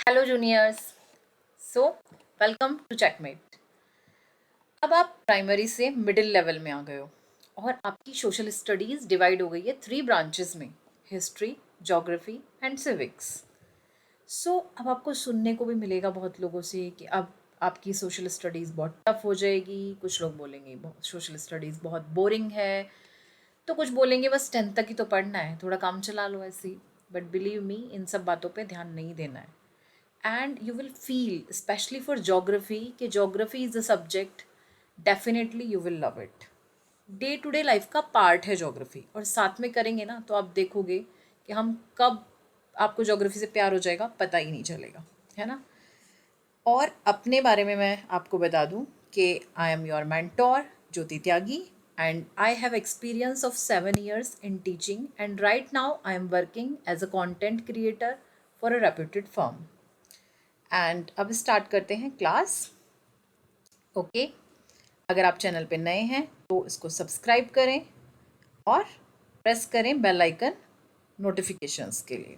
Hello juniors. So welcome to checkmate. अब आप primary से मिडिल लेवल में आ गए हो और आपकी सोशल स्टडीज़ डिवाइड हो गई है 3 ब्रांचेस में, हिस्ट्री, ज्योग्राफी एंड सिविक्स। अब आपको सुनने को भी मिलेगा बहुत लोगों से कि अब आपकी सोशल स्टडीज़ बहुत टफ हो जाएगी। कुछ लोग बोलेंगे सोशल स्टडीज़ बहुत बोरिंग है, तो कुछ बोलेंगे बस 10th तक ही तो पढ़ना है, थोड़ा काम चला लो ऐसे ही। बट बिलीव मी, इन सब बातों पे ध्यान नहीं देना है। And you will feel, especially for geography, कि geography is a subject definitely you will love it. Day to day life का पार्ट है ज्योग्राफी, और साथ में करेंगे ना तो आप देखोगे कि हम कब आपको ज्योग्राफी से प्यार हो जाएगा पता ही नहीं चलेगा, है ना। और अपने बारे में मैं आपको बता दूं कि I am your mentor Jyoti Tyagi, and I have experience of 7 years in teaching, and right now I am working as a content creator for a reputed firm. And अब स्टार्ट करते हैं क्लास। ओके, अगर आप channel पे नए हैं तो इसको सब्सक्राइब करें और प्रेस करें बेल आइकन नोटिफिकेशंस के लिए।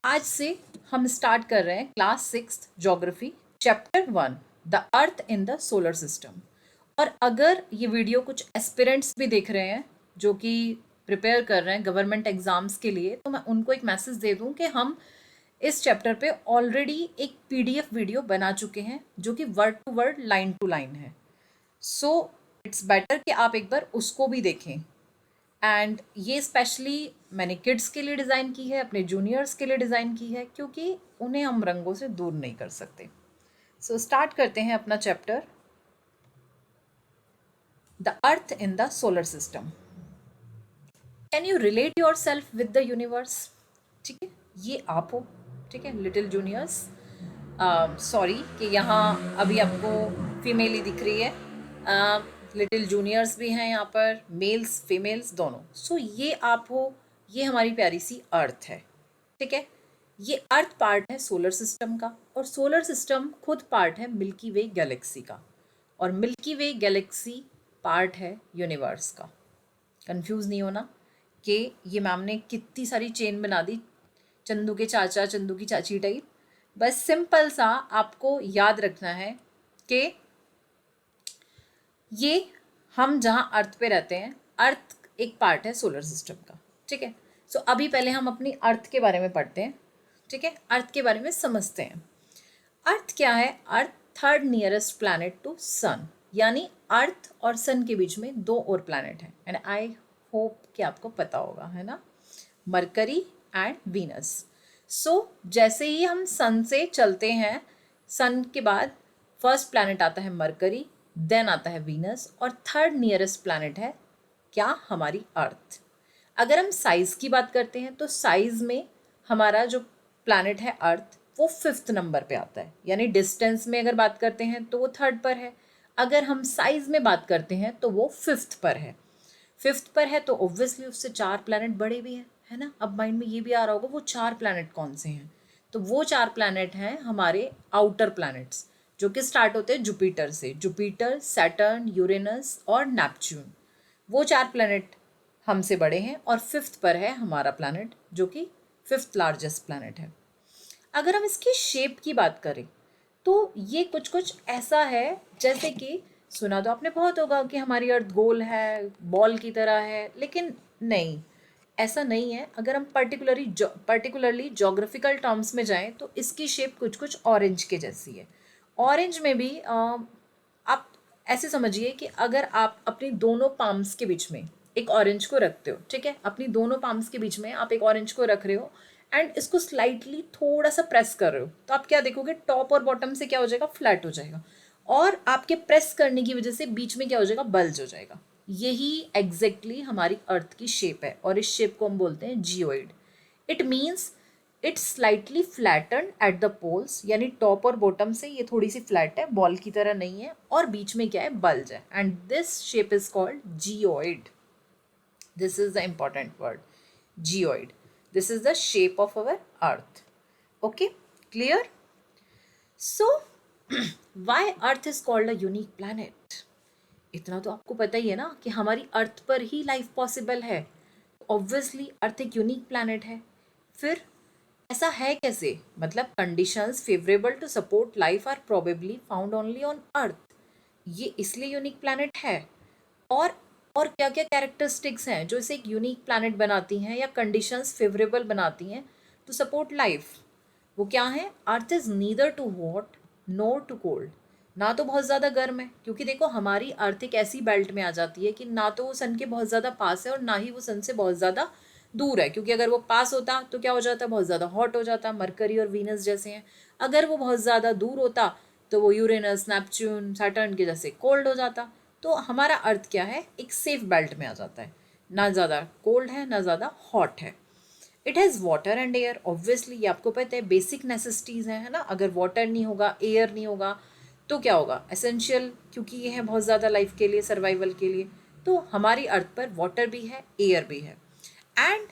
आज से हम स्टार्ट कर रहे हैं class 6 geography, chapter 1, the earth in the solar system. और अगर ये वीडियो कुछ एस्पिरेंट्स भी देख रहे हैं जो कि प्रिपेयर कर रहे हैं गवर्नमेंट एग्जाम्स के लिए, तो मैं उनको एक मैसेज दे दूं कि हम इस चैप्टर पे ऑलरेडी एक पीडीएफ वीडियो बना चुके हैं जो कि word to word, line to line है। इट्स बेटर कि आप एक बार उसको भी देखें। एंड ये स्पेशली मैंने किड्स के लिए डिज़ाइन की है, अपने जूनियर्स के लिए डिज़ाइन की है, क्योंकि उन्हें हम रंगों से दूर नहीं कर सकते। स्टार्ट करते हैं अपना chapter, the earth in the solar system. Can you relate your self with the universe? ठीक है, ये आप हो, ठीक है लिटिल जूनियर्स। सॉरी कि यहाँ अभी आपको फीमेल ही दिख रही है, लिटिल जूनियर्स भी हैं यहाँ पर, मेल्स फीमेल्स दोनों। ये आप हो, ये हमारी प्यारी सी अर्थ है, ठीक है। ये अर्थ पार्ट है सोलर सिस्टम का, और सोलर सिस्टम खुद पार्ट है मिल्की वे गैलेक्सी का, और मिल्की वे गैलेक्सी पार्ट है यूनिवर्स का। कंफ्यूज नहीं होना कि ये मैम ने कितनी सारी चेन बना दी, चंदू के चाचा चंदू की चाची टाइप। बस सिंपल सा आपको याद रखना है कि ये हम जहाँ अर्थ पे रहते हैं, अर्थ एक पार्ट है सोलर सिस्टम का, ठीक है। अभी पहले हम अपनी अर्थ के बारे में पढ़ते हैं, ठीक है, अर्थ के बारे में समझते हैं। अर्थ क्या है? अर्थ थर्ड नियरेस्ट प्लैनेट टू सन, यानी अर्थ और सन के बीच में 2 और प्लैनेट हैं, एंड आई होप कि आपको पता होगा, है ना, मरकरी एंड वीनस। जैसे ही हम सन से चलते हैं, सन के बाद फर्स्ट प्लैनेट आता है मरकरी, देन आता है वीनस, और थर्ड नियरेस्ट प्लैनेट है क्या? हमारी अर्थ। अगर हम साइज़ की बात करते हैं तो साइज़ में हमारा जो प्लैनेट है अर्थ, वो 5th नंबर पे आता है, यानी डिस्टेंस में अगर बात करते हैं तो वो 3rd पर है। अगर हम साइज़ में बात करते हैं तो वो 5th पर है। 5th पर है तो ऑब्वियसली उससे 4 प्लैनेट बड़े भी हैं, है ना। अब माइंड में ये भी आ रहा होगा वो 4 प्लैनेट कौन से हैं, तो वो 4 प्लैनेट हैं हमारे आउटर प्लैनेट्स, जो कि स्टार्ट होते हैं जुपिटर से। जुपिटर, सैटर्न, यूरेनस और नेपच्यून, वो 4 प्लैनेट हमसे बड़े हैं, और 5th पर है हमारा प्लैनेट जो कि 5th लार्जेस्ट प्लैनेट है। अगर हम इसकी शेप की बात करें तो ये कुछ कुछ ऐसा है, जैसे कि सुना तो आपने बहुत होगा कि हमारी अर्थ गोल है, बॉल की तरह है, लेकिन नहीं, ऐसा नहीं है। अगर हम पर्टिकुलरली जोग्राफिकल टर्म्स में जाएं तो इसकी शेप कुछ कुछ ऑरेंज के जैसी है। ऑरेंज में भी आप ऐसे समझिए कि अगर आप अपनी दोनों पाम्स के बीच में एक ऑरेंज को रखते हो, ठीक है, अपनी दोनों पाम्स के बीच में आप एक ऑरेंज को रख रहे हो एंड इसको स्लाइटली थोड़ा सा प्रेस कर रहे हो, तो आप क्या देखोगे? टॉप और बॉटम से क्या हो जाएगा? फ्लैट हो जाएगा, और आपके प्रेस करने की वजह से बीच में क्या हो जाएगा? बल्ज हो जाएगा। यही एग्जैक्टली हमारी अर्थ की शेप है, और इस शेप को हम बोलते हैं geoid. It means it's slightly flatten at the poles, यानी टॉप और बॉटम से ये थोड़ी सी फ्लैट है, बॉल की तरह नहीं है, और बीच में क्या है? बल्ज है, and this shape is called geoid. This is the important word, geoid. This is the shape of our earth. Okay, clear? So why earth is called a unique planet? इतना तो आपको पता ही है ना कि हमारी अर्थ पर ही लाइफ पॉसिबल है, ऑब्वियसली अर्थ एक यूनिक प्लैनेट है। फिर ऐसा है कैसे? मतलब conditions favourable to support life are probably found only on earth, ये इसलिए यूनिक प्लैनेट है। और और क्या क्या कैरेक्टरिस्टिक्स हैं जो इसे एक यूनिक प्लैनेट बनाती हैं या कंडीशंस फेवरेबल बनाती हैं टू सपोर्ट लाइफ? वो क्या है? Earth is neither too hot nor too cold, ना तो बहुत ज़्यादा गर्म है, क्योंकि देखो हमारी अर्थ एक ऐसी बेल्ट में आ जाती है कि ना तो वो सन के बहुत ज़्यादा पास है और ना ही वो सन से बहुत ज़्यादा दूर है, क्योंकि अगर वो पास होता तो क्या हो जाता, बहुत ज़्यादा हॉट हो जाता, मरकरी और वीनस जैसे हैं। अगर वो बहुत ज़्यादा दूर होता तो वो यूरेनस, नेपच्यून, सैटर्न के जैसे कोल्ड हो जाता। तो हमारा अर्थ क्या है, एक सेफ बेल्ट में आ जाता है, ना ज़्यादा कोल्ड है ना ज़्यादा हॉट है। It has water and air, obviously ये आपको पता है बेसिक नेसेसिटीज़ हैं, है ना। अगर वाटर नहीं होगा, एयर नहीं होगा तो क्या होगा, एसेंशियल, क्योंकि ये है बहुत ज़्यादा लाइफ के लिए, सर्वाइवल के लिए। तो हमारी अर्थ पर वाटर भी है, एयर भी है। And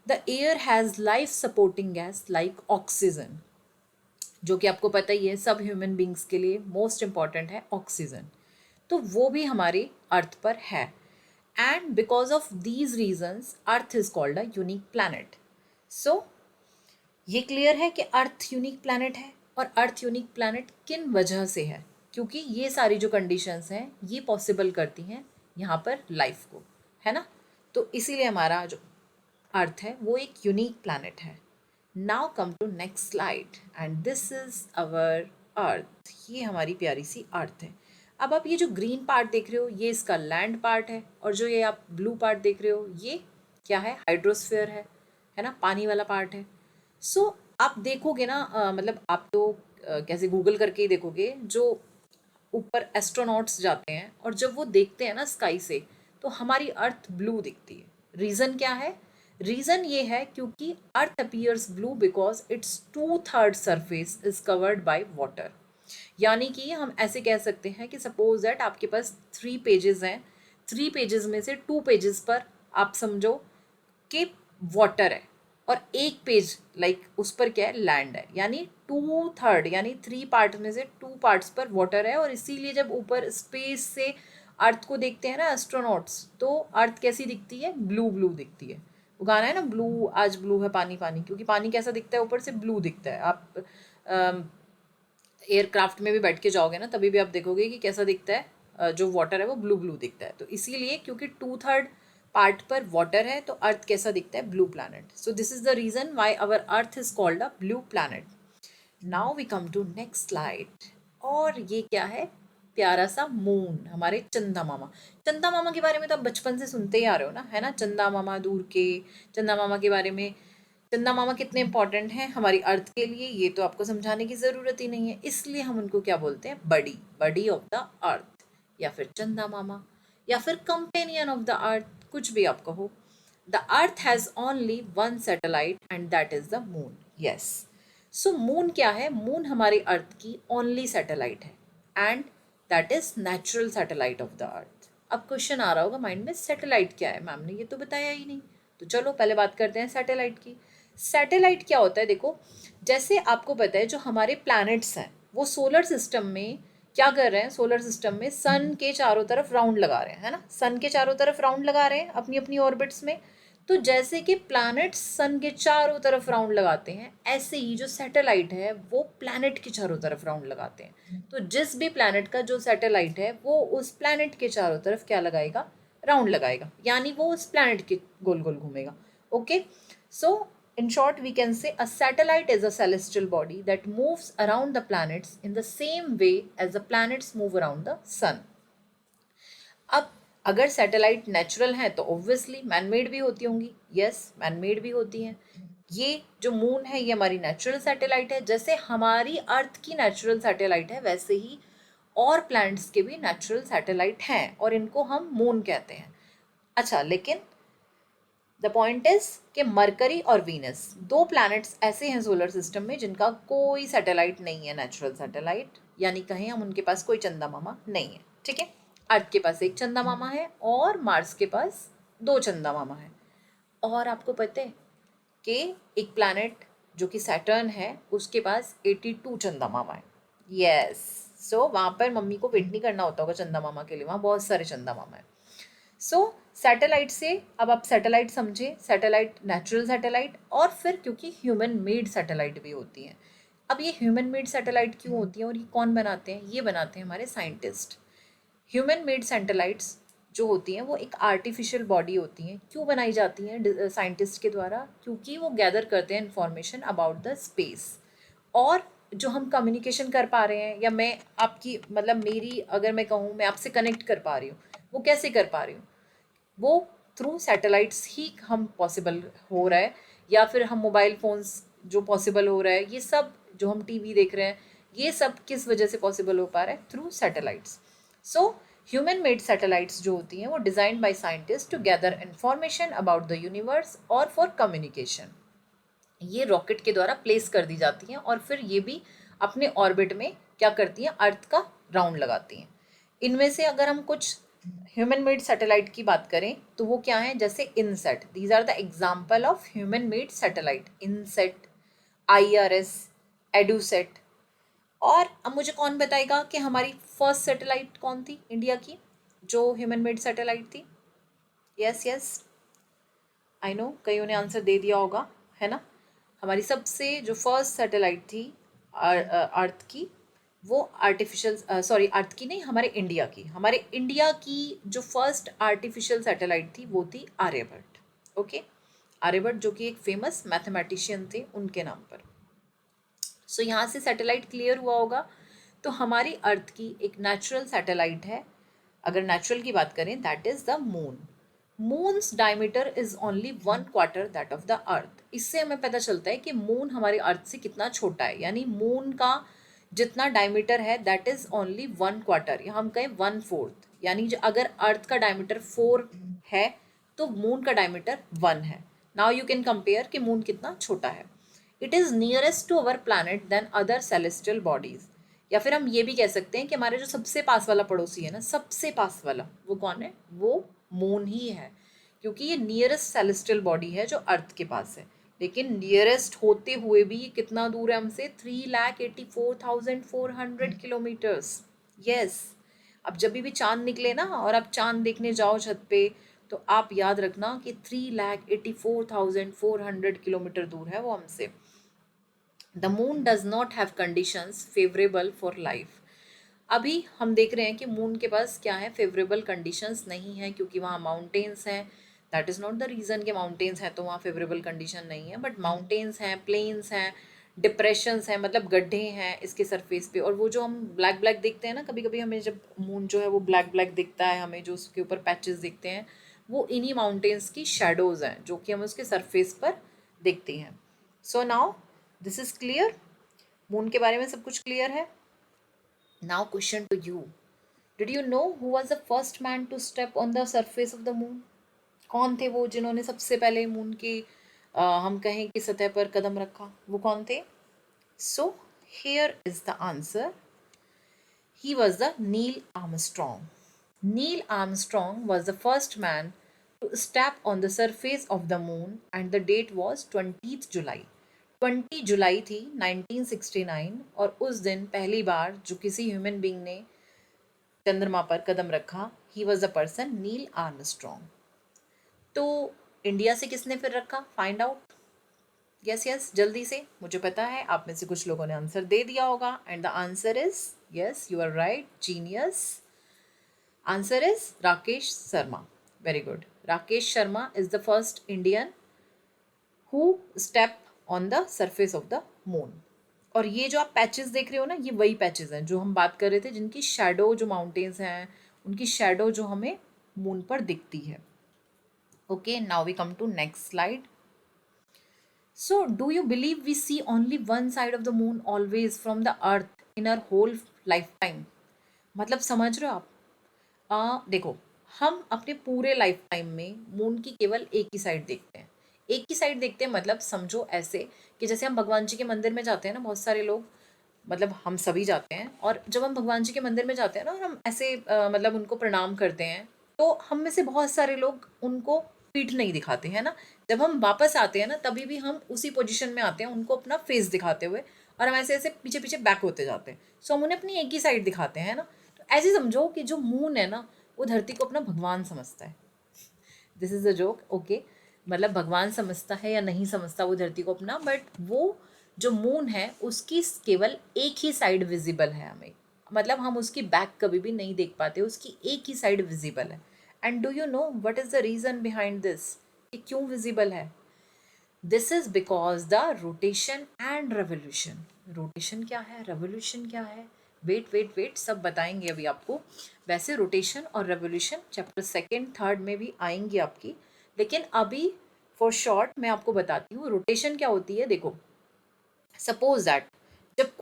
the air has life supporting gas like oxygen, जो कि आपको पता ही है सब ह्यूमन बींग्स के लिए मोस्ट इम्पॉर्टेंट है ऑक्सीजन। तो वो भी हमारी अर्थ पर है। And because of these reasons earth is called a unique planet. So ये क्लियर है कि अर्थ यूनिक प्लैनेट है। और अर्थ यूनिक प्लैनेट किन वजह से है? क्योंकि ये सारी जो कंडीशंस हैं ये पॉसिबल करती हैं यहाँ पर लाइफ को, है ना। तो इसीलिए हमारा जो अर्थ है वो एक यूनिक प्लैनेट है। Now come to next slide and this is our earth. ये हमारी प्यारी सी अर्थ है। अब आप ये जो ग्रीन पार्ट देख रहे हो ये इसका लैंड पार्ट है, और जो ये आप ब्लू पार्ट देख रहे हो ये क्या है, हाइड्रोस्फीयर है ना, पानी वाला पार्ट है। सो आप देखोगे ना, मतलब आप तो कैसे गूगल करके ही देखोगे, जो ऊपर एस्ट्रोनॉट्स जाते हैं और जब वो देखते हैं ना स्काई से, तो हमारी अर्थ ब्लू दिखती है। रीज़न क्या है? रीज़न ये है क्योंकि earth appears blue because its 2/3 surface is covered by water. यानी कि हम ऐसे कह सकते हैं कि सपोज दैट आपके पास 3 पेजेस हैं, 3 पेजेस में से 2 पेजेस पर आप समझो कि वाटर है, और एक पेज उस पर क्या है, लैंड है। यानी 2/3 यानी 3 पार्ट में से 2 पार्ट्स पर वाटर है। और इसीलिए जब ऊपर स्पेस से अर्थ को देखते हैं ना एस्ट्रोनॉट्स, तो अर्थ कैसी दिखती है, ब्लू ब्लू दिखती है। वो गाना है ना, ब्लू आज ब्लू है पानी पानी, क्योंकि पानी कैसा दिखता है, ऊपर से ब्लू दिखता है। आप एयरक्राफ्ट में भी बैठ के जाओगे ना, तभी भी आप देखोगे कि कैसा दिखता है, जो वाटर है वो ब्लू ब्लू दिखता है। तो इसीलिए क्योंकि 2/3 पार्ट पर वाटर है तो अर्थ कैसा दिखता है, blue planet. So this is the reason why our earth is called a blue planet. Now we come to next slide. और ये क्या है, प्यारा सा मून, हमारे चंदा मामा। चंदा मामा के बारे में तो आप बचपन से सुनते ही आ रहे हो ना, है ना। चंदा मामा दूर के, चंदा मामा के बारे में, चंदा मामा कितने इंपॉर्टेंट हैं हमारी अर्थ के लिए, ये तो आपको समझाने की ज़रूरत ही नहीं है। इसलिए हम उनको क्या बोलते हैं, बडी, बडी ऑफ द अर्थ, या फिर चंदा मामा, या फिर कंपेनियन ऑफ द अर्थ, कुछ भी आप कहो। The earth has only one satellite and that is the moon. Yes, so moon क्या है, मून हमारी अर्थ की ओनली सैटेलाइट है and that is natural satellite of the earth. अब क्वेश्चन आ रहा होगा माइंड में, सैटेलाइट क्या है, मैम ने ये तो बताया ही नहीं। तो चलो पहले बात करते हैं सैटेलाइट की। सैटेलाइट क्या होता है, देखो जैसे आपको पता है जो हमारे प्लैनेट्स हैं वो सोलर सिस्टम में क्या कर रहे हैं, सोलर सिस्टम में सन के चारों तरफ राउंड लगा रहे हैं, है ना। सन के चारों तरफ राउंड लगा रहे हैं अपनी अपनी ऑर्बिट्स में। तो जैसे कि प्लैनेट्स सन के चारों तरफ राउंड लगाते हैं, ऐसे ही जो सैटेलाइट है वो प्लैनेट के चारों तरफ राउंड लगाते हैं। तो जिस भी प्लैनेट का जो सैटेलाइट है वो उस प्लैनेट के चारों तरफ क्या लगाएगा, राउंड लगाएगा, यानी वो उस प्लैनेट के गोल गोल घूमेगा। Okay, so in short, we can say a satellite is a celestial body that moves around the planets in the same way as the planets move around the sun. अब अगर satellite natural हैं तो obviously manmade भी होती होंगी। Yes, manmade भी होती हैं। ये जो मून है ये हमारी नेचुरल सैटेलाइट है। जैसे हमारी अर्थ की नेचुरल सैटेलाइट है वैसे ही और प्लैनेट्स के भी नेचुरल सैटेलाइट हैं और इनको हम मून कहते हैं। अच्छा, लेकिन द पॉइंट इज कि मरकरी और वीनस दो प्लैनेट्स ऐसे हैं सोलर सिस्टम में जिनका कोई सैटेलाइट नहीं है, नेचुरल सैटेलाइट, यानी कहें हम उनके पास कोई चंदा मामा नहीं है। ठीक है, अर्थ के पास एक चंदा मामा है और मार्स के पास 2 चंदा मामा है। और आपको पता है कि एक प्लैनेट जो कि सैटर्न है उसके पास 82 चंदा मामा है। यस, सो वहाँ पर मम्मी को वेट नहीं करना होता होगा चंदा मामा के लिए, वहाँ बहुत सारे चंदा मामा है। सो सैटेलाइट से, अब आप सैटेलाइट समझे, सैटेलाइट नेचुरल सैटेलाइट और फिर क्योंकि ह्यूमन मेड सैटेलाइट भी होती हैं। अब ये ह्यूमन मेड सैटेलाइट क्यों होती है और ये कौन बनाते हैं? ये बनाते हैं हमारे साइंटिस्ट। ह्यूमन मेड सैटेलाइट्स जो होती हैं वो एक आर्टिफिशियल बॉडी होती हैं। क्यों बनाई जाती हैं साइंटिस्ट के द्वारा? क्योंकि वो गैदर करते हैं इंफॉर्मेशन अबाउट द स्पेस। और जो हम कम्युनिकेशन कर पा रहे हैं, या मैं आपकी मतलब मेरी अगर मैं कहूँ मैं आपसे कनेक्ट कर पा रही हूँ, वो कैसे कर पा रही हूँ? वो थ्रू सैटेलाइट्स ही हम पॉसिबल हो रहा है। या फिर हम मोबाइल फ़ोन्स जो पॉसिबल हो रहा है, ये सब जो हम टीवी देख रहे हैं, ये सब किस वजह से पॉसिबल हो पा रहा है? Through satellites. So human made satellites जो होती हैं वो designed by scientist to gather information about the universe और फॉर कम्युनिकेशन। ये रॉकेट के द्वारा प्लेस कर दी जाती हैं और फिर ये भी अपने ऑर्बिट में क्या करती हैं? अर्थ का राउंड लगाती हैं। इनमें से अगर हम कुछ ह्यूमन मेड सैटेलाइट की बात करें तो वो क्या है? जैसे INSAT, these are the example of human made satellite. INSAT, IRS, EDUSAT. और अब मुझे कौन बताएगा कि हमारी फर्स्ट सैटेलाइट कौन थी इंडिया की जो ह्यूमन मेड सैटेलाइट थी? यस यस, आई नो कईयों ने आंसर दे दिया होगा, है ना। हमारी सबसे जो फर्स्ट सैटेलाइट थी अर्थ की, वो आर्टिफिशियल सॉरी अर्थ की नहीं, हमारे इंडिया की जो फर्स्ट आर्टिफिशियल सैटेलाइट थी वो थी आर्यभट्ट। ओके, आर्यभट्ट जो कि एक फेमस मैथमेटिशियन थे, उनके नाम पर। सो यहाँ से सैटेलाइट क्लियर हुआ होगा। तो हमारी अर्थ की एक नेचुरल सैटेलाइट है, अगर नेचुरल की बात करें, that is the moon. Moons diameter is only 1/4 that of the earth. इससे हमें पता चलता है कि मून हमारे अर्थ से कितना छोटा है, यानी मून का जितना डायमीटर है दैट इज ओनली 1/4, या हम कहें 1/4, यानी अगर अर्थ का डायमीटर 4 है तो मून का डायमीटर 1 है। नाउ यू कैन कंपेयर कि मून कितना छोटा है। It is nearest to our planet than other celestial bodies. या फिर हम ये भी कह सकते हैं कि हमारे जो सबसे पास वाला पड़ोसी है ना, सबसे पास वाला, वो कौन है? वो मून ही है, क्योंकि ये नियरेस्ट सेलेस्टियल बॉडी है जो अर्थ के पास है। लेकिन नियरेस्ट होते हुए भी ये कितना दूर है हमसे? 3,84,400 किलोमीटर्स। यस। अब जब भी चांद निकले ना और आप चांद देखने जाओ छत पे, तो आप याद रखना कि 3,84,400 किलोमीटर दूर है वो हमसे। The moon does not have conditions favourable for life. अभी हम देख रहे हैं कि मून के पास क्या है? फेवरेबल कंडीशंस नहीं है, क्योंकि वहाँ माउंटेन्स हैं। That is not the reason कि माउंटेन्स हैं तो वहाँ फेवरेबल कंडीशन नहीं है, बट माउंटेन्स हैं, प्लेन्स हैं, डिप्रेशंस हैं, मतलब गड्ढे हैं इसके सरफेस पे। और वो जो हम ब्लैक ब्लैक देखते हैं ना, कभी कभी हमें जब मून जो है वो ब्लैक ब्लैक दिखता है, हमें जो उसके ऊपर पैचेस दिखते हैं, वो इन्हीं माउंटेन्स की शेडोज़ हैं जो कि हम उसके सरफेस पर देखते हैं। So now this is clear, moon के बारे में सब कुछ क्लियर है। Now question to you, did you know who was the first man to step on the surface of the moon? कौन थे वो जिन्होंने सबसे पहले मून के हम कहें कि सतह पर कदम रखा? वो कौन थे? सो here is the answer, he was the Neil Armstrong. Neil Armstrong was the first man to step on the surface of the moon and the date was 20th July. 20 जुलाई थी 1969, और उस दिन पहली बार जो किसी ह्यूमन बींग ने चंद्रमा पर कदम रखा, he was the person Neil Armstrong. तो इंडिया से किसने फिर रखा? Find out. यस यस, जल्दी से, मुझे पता है आप में से कुछ लोगों ने आंसर दे दिया होगा, and the answer is yes, you are right, genius. Answer is Rakesh Sharma. Very good. Rakesh Sharma is the first Indian who stepped on the surface of the moon. और ये जो आप पैचेस देख रहे हो ना, ये वही पैचेस हैं जो हम बात कर रहे थे, जिनकी शैडो जो माउंटेन्स हैं, उनकी शैडो जो हमें मून पर दिखती है। Okay, now we come to next slide. So do you believe we see only one side of the moon always from the earth in our whole lifetime? मतलब समझ रहे हो आप? देखो, हम अपने पूरे लाइफ टाइम में मून की केवल एक ही साइड देखते हैं। एक ही साइड देखते हैं मतलब समझो ऐसे कि जैसे हम भगवान जी के मंदिर में जाते हैं ना, बहुत सारे लोग, मतलब हम सभी जाते हैं, और जब हम भगवान जी के मंदिर में जाते हैं ना और हम ऐसे मतलब उनको प्रणाम करते हैं, तो हम में से बहुत सारे लोग उनको पीठ नहीं दिखाते हैं ना। जब हम वापस आते हैं ना, तभी भी हम उसी पोजीशन में आते हैं, उनको अपना फेस दिखाते हुए, और हम ऐसे ऐसे पीछे पीछे बैक होते जाते हैं। सो हम उन्हें अपनी एक ही साइड दिखाते हैं ना। तो ऐसे समझो कि जो मून है ना, वो धरती को अपना भगवान समझता है। This is a joke, okay. मतलब भगवान समझता है या नहीं समझता वो धरती को अपना, बट वो जो मून है उसकी केवल एक ही साइड विजिबल है हमें, मतलब हम उसकी बैक कभी भी नहीं देख पाते, उसकी एक ही साइड विजिबल है। And do you know what is the reason behind this, कि क्यों विजिबल है? This is because the rotation and revolution. Rotation क्या है, रेवोल्यूशन क्या है? वेट वेट वेट, सब बताएंगे अभी आपको। वैसे रोटेशन और रेवोल्यूशन चैप्टर सेकेंड थर्ड में भी आएंगी आपकी, लेकिन अभी फॉर शॉर्ट मैं आपको बताती हूँ रोटेशन क्या होती है। देखो, सपोज दैट जब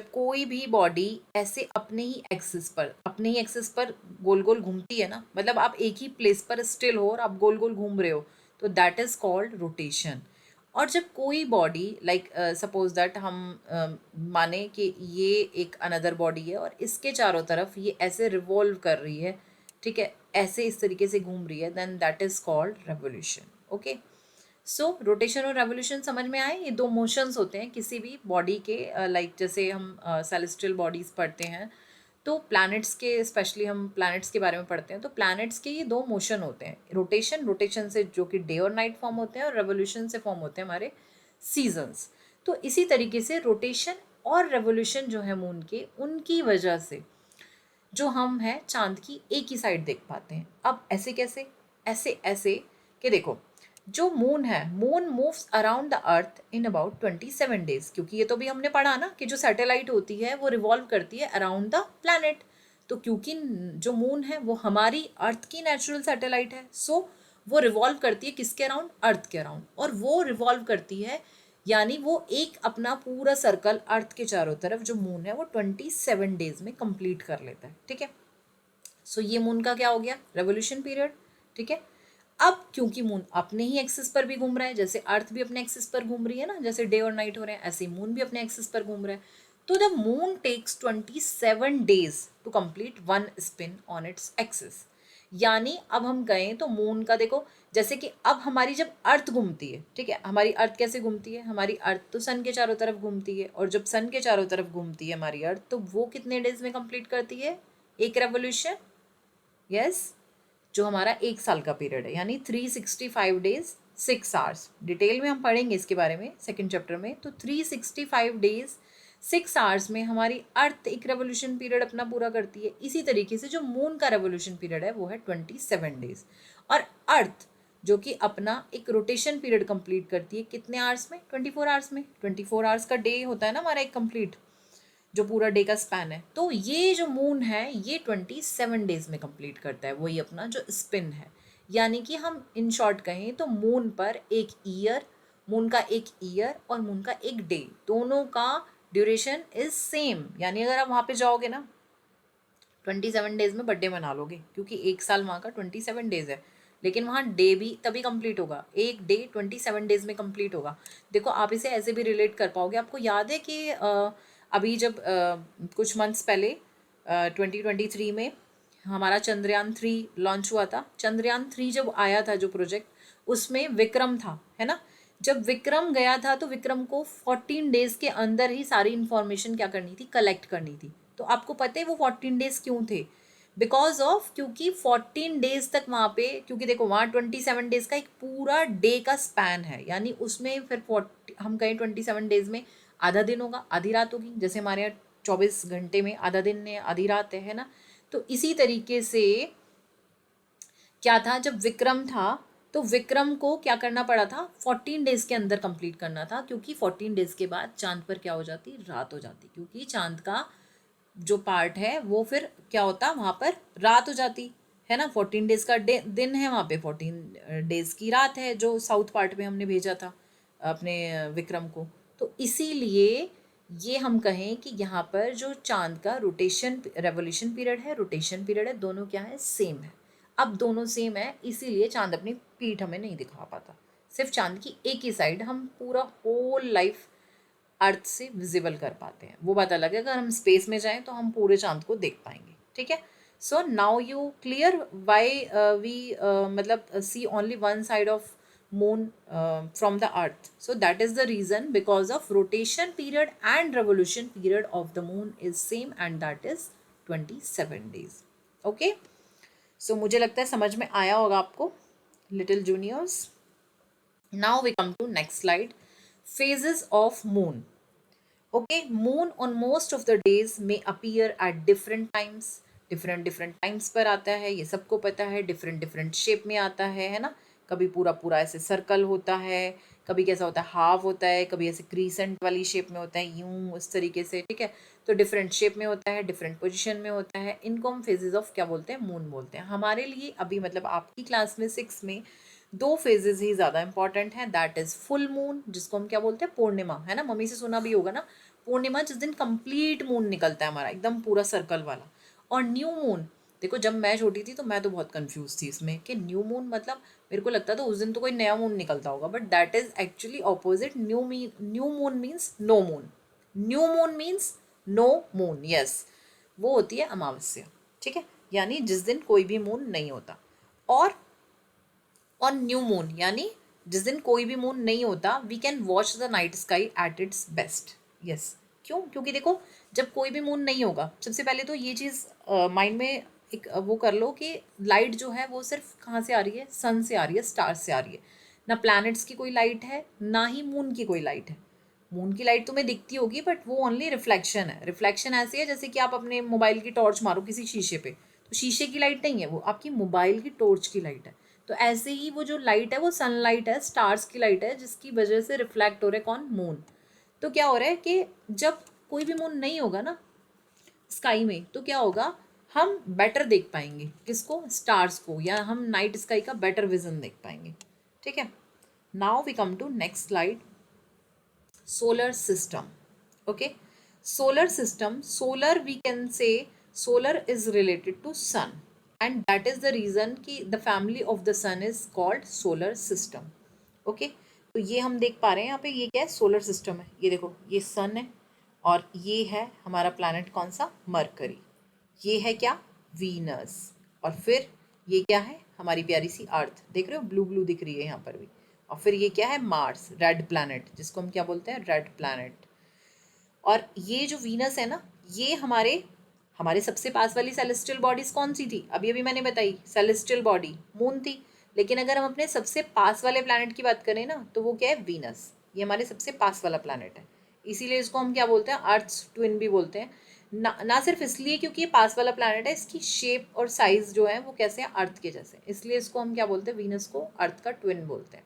कोई भी बॉडी ऐसे अपने ही एक्सिस पर गोल गोल घूमती है ना, मतलब आप एक ही प्लेस पर स्टिल हो और आप गोल गोल घूम रहे हो, तो दैट इज कॉल्ड रोटेशन। और जब कोई बॉडी लाइक सपोज दैट हम माने कि ये एक अनदर बॉडी है और इसके चारों तरफ ये ऐसे रिवॉल्व कर रही है, ठीक है, ऐसे इस तरीके से घूम रही है, then that is called revolution. Okay, so rotation और रेवोल्यूशन समझ में आए? ये दो मोशंस होते हैं किसी भी बॉडी के, लाइक जैसे हम सेलेस्टियल बॉडीज पढ़ते हैं तो प्लैनेट्स के, स्पेशली हम प्लैनेट्स के बारे में पढ़ते हैं, तो प्लैनेट्स के ये दो मोशन होते हैं, रोटेशन से जो कि डे और नाइट फॉर्म होते हैं, और रेवोल्यूशन से फॉर्म होते हैं हमारे सीजन्स। तो इसी तरीके से रोटेशन और रेवोल्यूशन जो है मून के, उनकी वजह से जो हम हैं चांद की एक ही साइड देख पाते हैं। अब ऐसे कैसे? ऐसे ऐसे कि देखो, जो मून है, moon moves around the earth in about 27 days, क्योंकि ये तो भी हमने पढ़ा ना कि जो सैटेलाइट होती है वो रिवॉल्व करती है अराउंड द प्लैनेट। तो क्योंकि जो मून है वो हमारी अर्थ की नेचुरल सैटेलाइट है, सो वो रिवॉल्व करती है किसके अराउंड? अर्थ के अराउंड। और वो रिवॉल्व करती है, यानी वो एक अपना पूरा सर्कल अर्थ के चारों तरफ जो मून है वो 27 डेज में कंप्लीट कर लेता है, ठीक है। सो ये मून का क्या हो गया? रेवोल्यूशन पीरियड, ठीक है। अब क्योंकि मून अपने ही एक्सिस पर भी घूम रहा है, जैसे अर्थ भी अपने एक्सिस पर घूम रही है ना, जैसे डे और नाइट हो रहे हैं, ऐसे मून भी अपने एक्सिस पर घूम रहा है, तो the moon takes 27 days to complete one spin on its axis. यानी अब हम गए तो मून का देखो, जैसे कि अब हमारी जब अर्थ घूमती है, ठीक है, हमारी अर्थ कैसे घूमती है? हमारी अर्थ तो सन के चारों तरफ घूमती है, और जब सन के चारों तरफ घूमती है हमारी अर्थ, तो वो कितने डेज में कंप्लीट करती है? एक रेवोल्यूशन, यस, जो हमारा एक साल का पीरियड है, यानी 365 डेज 6 आवर्स। डिटेल में हम पढ़ेंगे इसके बारे में सेकेंड चैप्टर में। तो 365 डेज 6 आवर्स में हमारी अर्थ एक रेवोल्यूशन पीरियड अपना पूरा करती है। इसी तरीके से जो मून का रेवोल्यूशन पीरियड है वो है 27 डेज। और अर्थ जो कि अपना एक रोटेशन पीरियड कंप्लीट करती है कितने आवर्स में? 24 आवर्स में। 24 आवर्स का डे होता है ना हमारा एक कंप्लीट, जो पूरा डे का स्पैन है। तो ये जो मून है ये 27 डेज में कंप्लीट करता है वही अपना जो स्पिन है। यानी कि हम इन शॉर्ट कहें तो मून पर एक ईयर, मून का एक ईयर और मून का एक डे, दोनों का ड्यूरेशन इज सेम। यानी अगर आप वहाँ पे जाओगे ना, 27 डेज में बर्थडे मना लोगे, क्योंकि एक साल वहाँ का 27 डेज है, लेकिन वहाँ डे भी तभी कंप्लीट होगा, एक डे 27 डेज में कंप्लीट होगा। देखो, आप इसे ऐसे भी रिलेट कर पाओगे। आपको याद है कि अभी जब कुछ मंथ्स पहले 2023 में हमारा चंद्रयान 3 लॉन्च हुआ था। चंद्रयान 3 जब आया था जो प्रोजेक्ट, उसमें विक्रम था, है ना। जब विक्रम गया था तो विक्रम को 14 डेज के अंदर ही सारी इंफॉर्मेशन क्या करनी थी? कलेक्ट करनी थी। तो आपको पता है वो 14 डेज क्यों थे? बिकॉज ऑफ, क्योंकि 14 डेज तक वहाँ पे, क्योंकि देखो वहाँ 27 डेज का एक पूरा डे का स्पैन है, यानी उसमें फिर 40, हम कहें 27 डेज में आधा दिन होगा, आधी रात होगी, जैसे हमारे यहाँ 24 घंटे में आधा दिन है आधी रात है ना। तो इसी तरीके से क्या था, जब विक्रम था तो विक्रम को क्या करना पड़ा था? 14 डेज के अंदर कंप्लीट करना था, क्योंकि 14 डेज के बाद चांद पर क्या हो जाती? रात हो जाती, क्योंकि चांद का जो पार्ट है वो फिर क्या होता? वहाँ पर रात हो जाती है ना। 14 डेज का दिन है, वहाँ पे 14 डेज की रात है, जो साउथ पार्ट में हमने भेजा था अपने विक्रम को। तो इसीलिए ये हम कहें कि यहाँ पर जो चांद का रोटेशन रेवोल्यूशन पीरियड है, रोटेशन पीरियड है, दोनों क्या है? सेम है। अब दोनों सेम है, इसीलिए चांद अपनी पीठ हमें नहीं दिखा पाता, सिर्फ चांद की एक ही साइड हम पूरा होल लाइफ अर्थ से विजिबल कर पाते हैं। वो बात अलग है, अगर हम स्पेस में जाएं तो हम पूरे चांद को देख पाएंगे, ठीक है। So now you clear why we मतलब see only one side of moon from the earth. So that is the reason, because of rotation period and revolution period of the moon is same, and that is 27 days. Okay, so मुझे लगता है समझ में आया होगा आपको। little juniors. Now we come to next slide. Phases of moon. Okay, moon on most of the days may appear at different times. different times पर आता है, ये सबको पता है. different शेप में आता है ना. कभी पूरा पूरा ऐसे सर्कल होता है, कभी कैसा होता है हाफ होता है, कभी ऐसे क्रीसेंट वाली शेप में होता है, यूं उस तरीके से. ठीक है, तो डिफरेंट शेप में होता है, डिफरेंट पोजीशन में होता है. इनको हम फेजेस ऑफ क्या बोलते हैं, मून बोलते हैं. हमारे लिए अभी मतलब आपकी क्लास में 6 में 2 फेजेस ही ज़्यादा इंपॉर्टेंट हैं. दैट इज़ फुल मून, जिसको हम क्या बोलते हैं, पूर्णिमा, है ना. मम्मी से सुना भी होगा ना, पूर्णिमा जिस दिन कंप्लीट मून निकलता है हमारा, एकदम पूरा सर्कल वाला. और न्यू मून, देखो जब मैं छोटी थी तो मैं तो बहुत कंफ्यूज थी इसमें कि न्यू मून मतलब मेरे को लगता था उस दिन तो कोई नया मून निकलता होगा, but that is actually opposite. New moon means no moon. New moon means no moon, yes, वो होती है अमावस्या. ठीक है, यानी जिस दिन कोई भी मून नहीं होता. और ऑन न्यू मून यानी जिस दिन कोई भी मून नहीं होता, we can watch the night sky at its best. Yes, क्यों? क्योंकि देखो जब कोई भी मून नहीं होगा, सबसे पहले तो ये चीज़ माइंड में एक वो कर लो कि लाइट जो है वो सिर्फ कहाँ से आ रही है, सन से आ रही है, स्टार्स से आ रही है. ना प्लैनेट्स की कोई लाइट है, ना ही मून की कोई लाइट है. मून की लाइट तुम्हें दिखती होगी बट वो ओनली रिफ्लेक्शन है. रिफ्लेक्शन ऐसी है जैसे कि आप अपने मोबाइल की टॉर्च मारो किसी शीशे पे, तो शीशे की लाइट नहीं है, वो आपकी मोबाइल की टॉर्च की लाइट है. तो ऐसे ही वो जो लाइट है वो सनलाइट है, स्टार्स की लाइट है, जिसकी वजह से रिफ्लेक्ट हो रहा है कौन, मून. तो क्या हो रहा है कि जब कोई भी मून नहीं होगा ना स्काई में, तो क्या होगा, हम बेटर देख पाएंगे किसको, स्टार्स को, या हम नाइट स्काई का बेटर विजन देख पाएंगे. ठीक है, now we come to next slide. Solar system. Okay, solar system, solar we can say solar is related to sun, and that is the reason कि the family of the sun is called solar system. Okay, तो ये हम देख पा रहे हैं यहाँ पे, ये क्या है, सोलर सिस्टम है. ये देखो, ये सन है और ये है हमारा प्लैनेट कौन सा, मरकरी. ये है क्या, वीनस. और फिर ये क्या है, हमारी प्यारी सी अर्थ, देख रहे हो ब्लू ब्लू दिख रही है यहाँ पर भी. और फिर ये क्या है, मार्स, रेड प्लैनेट, जिसको हम क्या बोलते हैं, रेड प्लैनेट. और ये जो वीनस है ना, ये हमारे हमारे सबसे पास वाली सेलेस्टियल बॉडीज कौन सी थी, अभी अभी मैंने बताई, सेलेस्टियल बॉडी मून थी. लेकिन अगर हम अपने सबसे पास वाले प्लैनेट की बात करें ना, तो वो क्या है, वीनस. ये हमारे सबसे पास वाला प्लैनेट है, इसीलिए इसको हम क्या बोलते हैं, अर्थ ट्विन भी बोलते हैं. ना सिर्फ इसलिए क्योंकि ये पास वाला प्लैनेट है, इसकी शेप और साइज जो है वो कैसे हैं, अर्थ के जैसे, इसलिए इसको हम क्या बोलते हैं, वीनस को अर्थ का ट्विन बोलते हैं.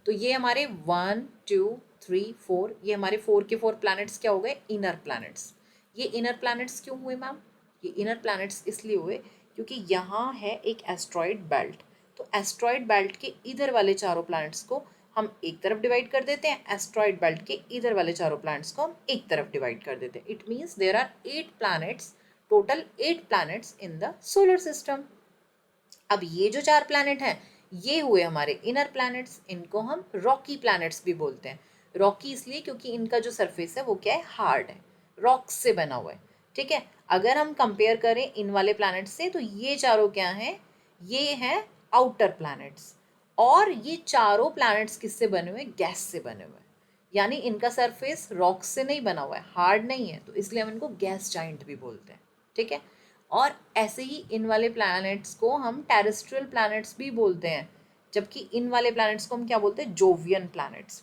तो ये हमारे 1 2 3 4, ये हमारे 4 के 4 प्लैनेट्स क्या हो गए, इनर प्लैनेट्स. ये इनर प्लैनेट्स क्यों हुए मैम, ये इनर प्लैनेट्स इसलिए हुए क्योंकि यहाँ है एक एस्ट्रॉइड बेल्ट. तो एस्ट्रॉइड बेल्ट के इधर वाले चारों प्लैनेट्स को हम एक तरफ डिवाइड कर देते हैं, एस्ट्रॉइड बेल्ट के इधर वाले चारों प्लैनेट्स को हम एक तरफ डिवाइड कर देते हैं. It means there are 8 planets, total 8 planets in the solar system. अब ये जो 4 प्लैनेट हैं ये हुए हमारे इनर प्लैनेट्स, इनको हम रॉकी प्लैनेट्स भी बोलते हैं. रॉकी इसलिए क्योंकि इनका जो सरफेस है वो क्या है, हार्ड है, रॉक्स से बना हुआ है. ठीक है, अगर हम कंपेयर करें इन वाले प्लैनेट्स से, तो ये चारों क्या हैं, ये हैं आउटर प्लैनेट्स. और ये चारों प्लैनेट्स किससे बने हुए, गैस से बने हुए हैं. यानी इनका सरफेस रॉक्स से नहीं बना हुआ है, हार्ड नहीं है, तो इसलिए हम इनको गैस जाइंट भी बोलते हैं. ठीक है, और ऐसे ही इन वाले प्लैनेट्स को हम टेरेस्ट्रियल प्लैनेट्स भी बोलते हैं, जबकि इन वाले प्लैनेट्स को हम क्या बोलते हैं, जोवियन प्लैनेट्स.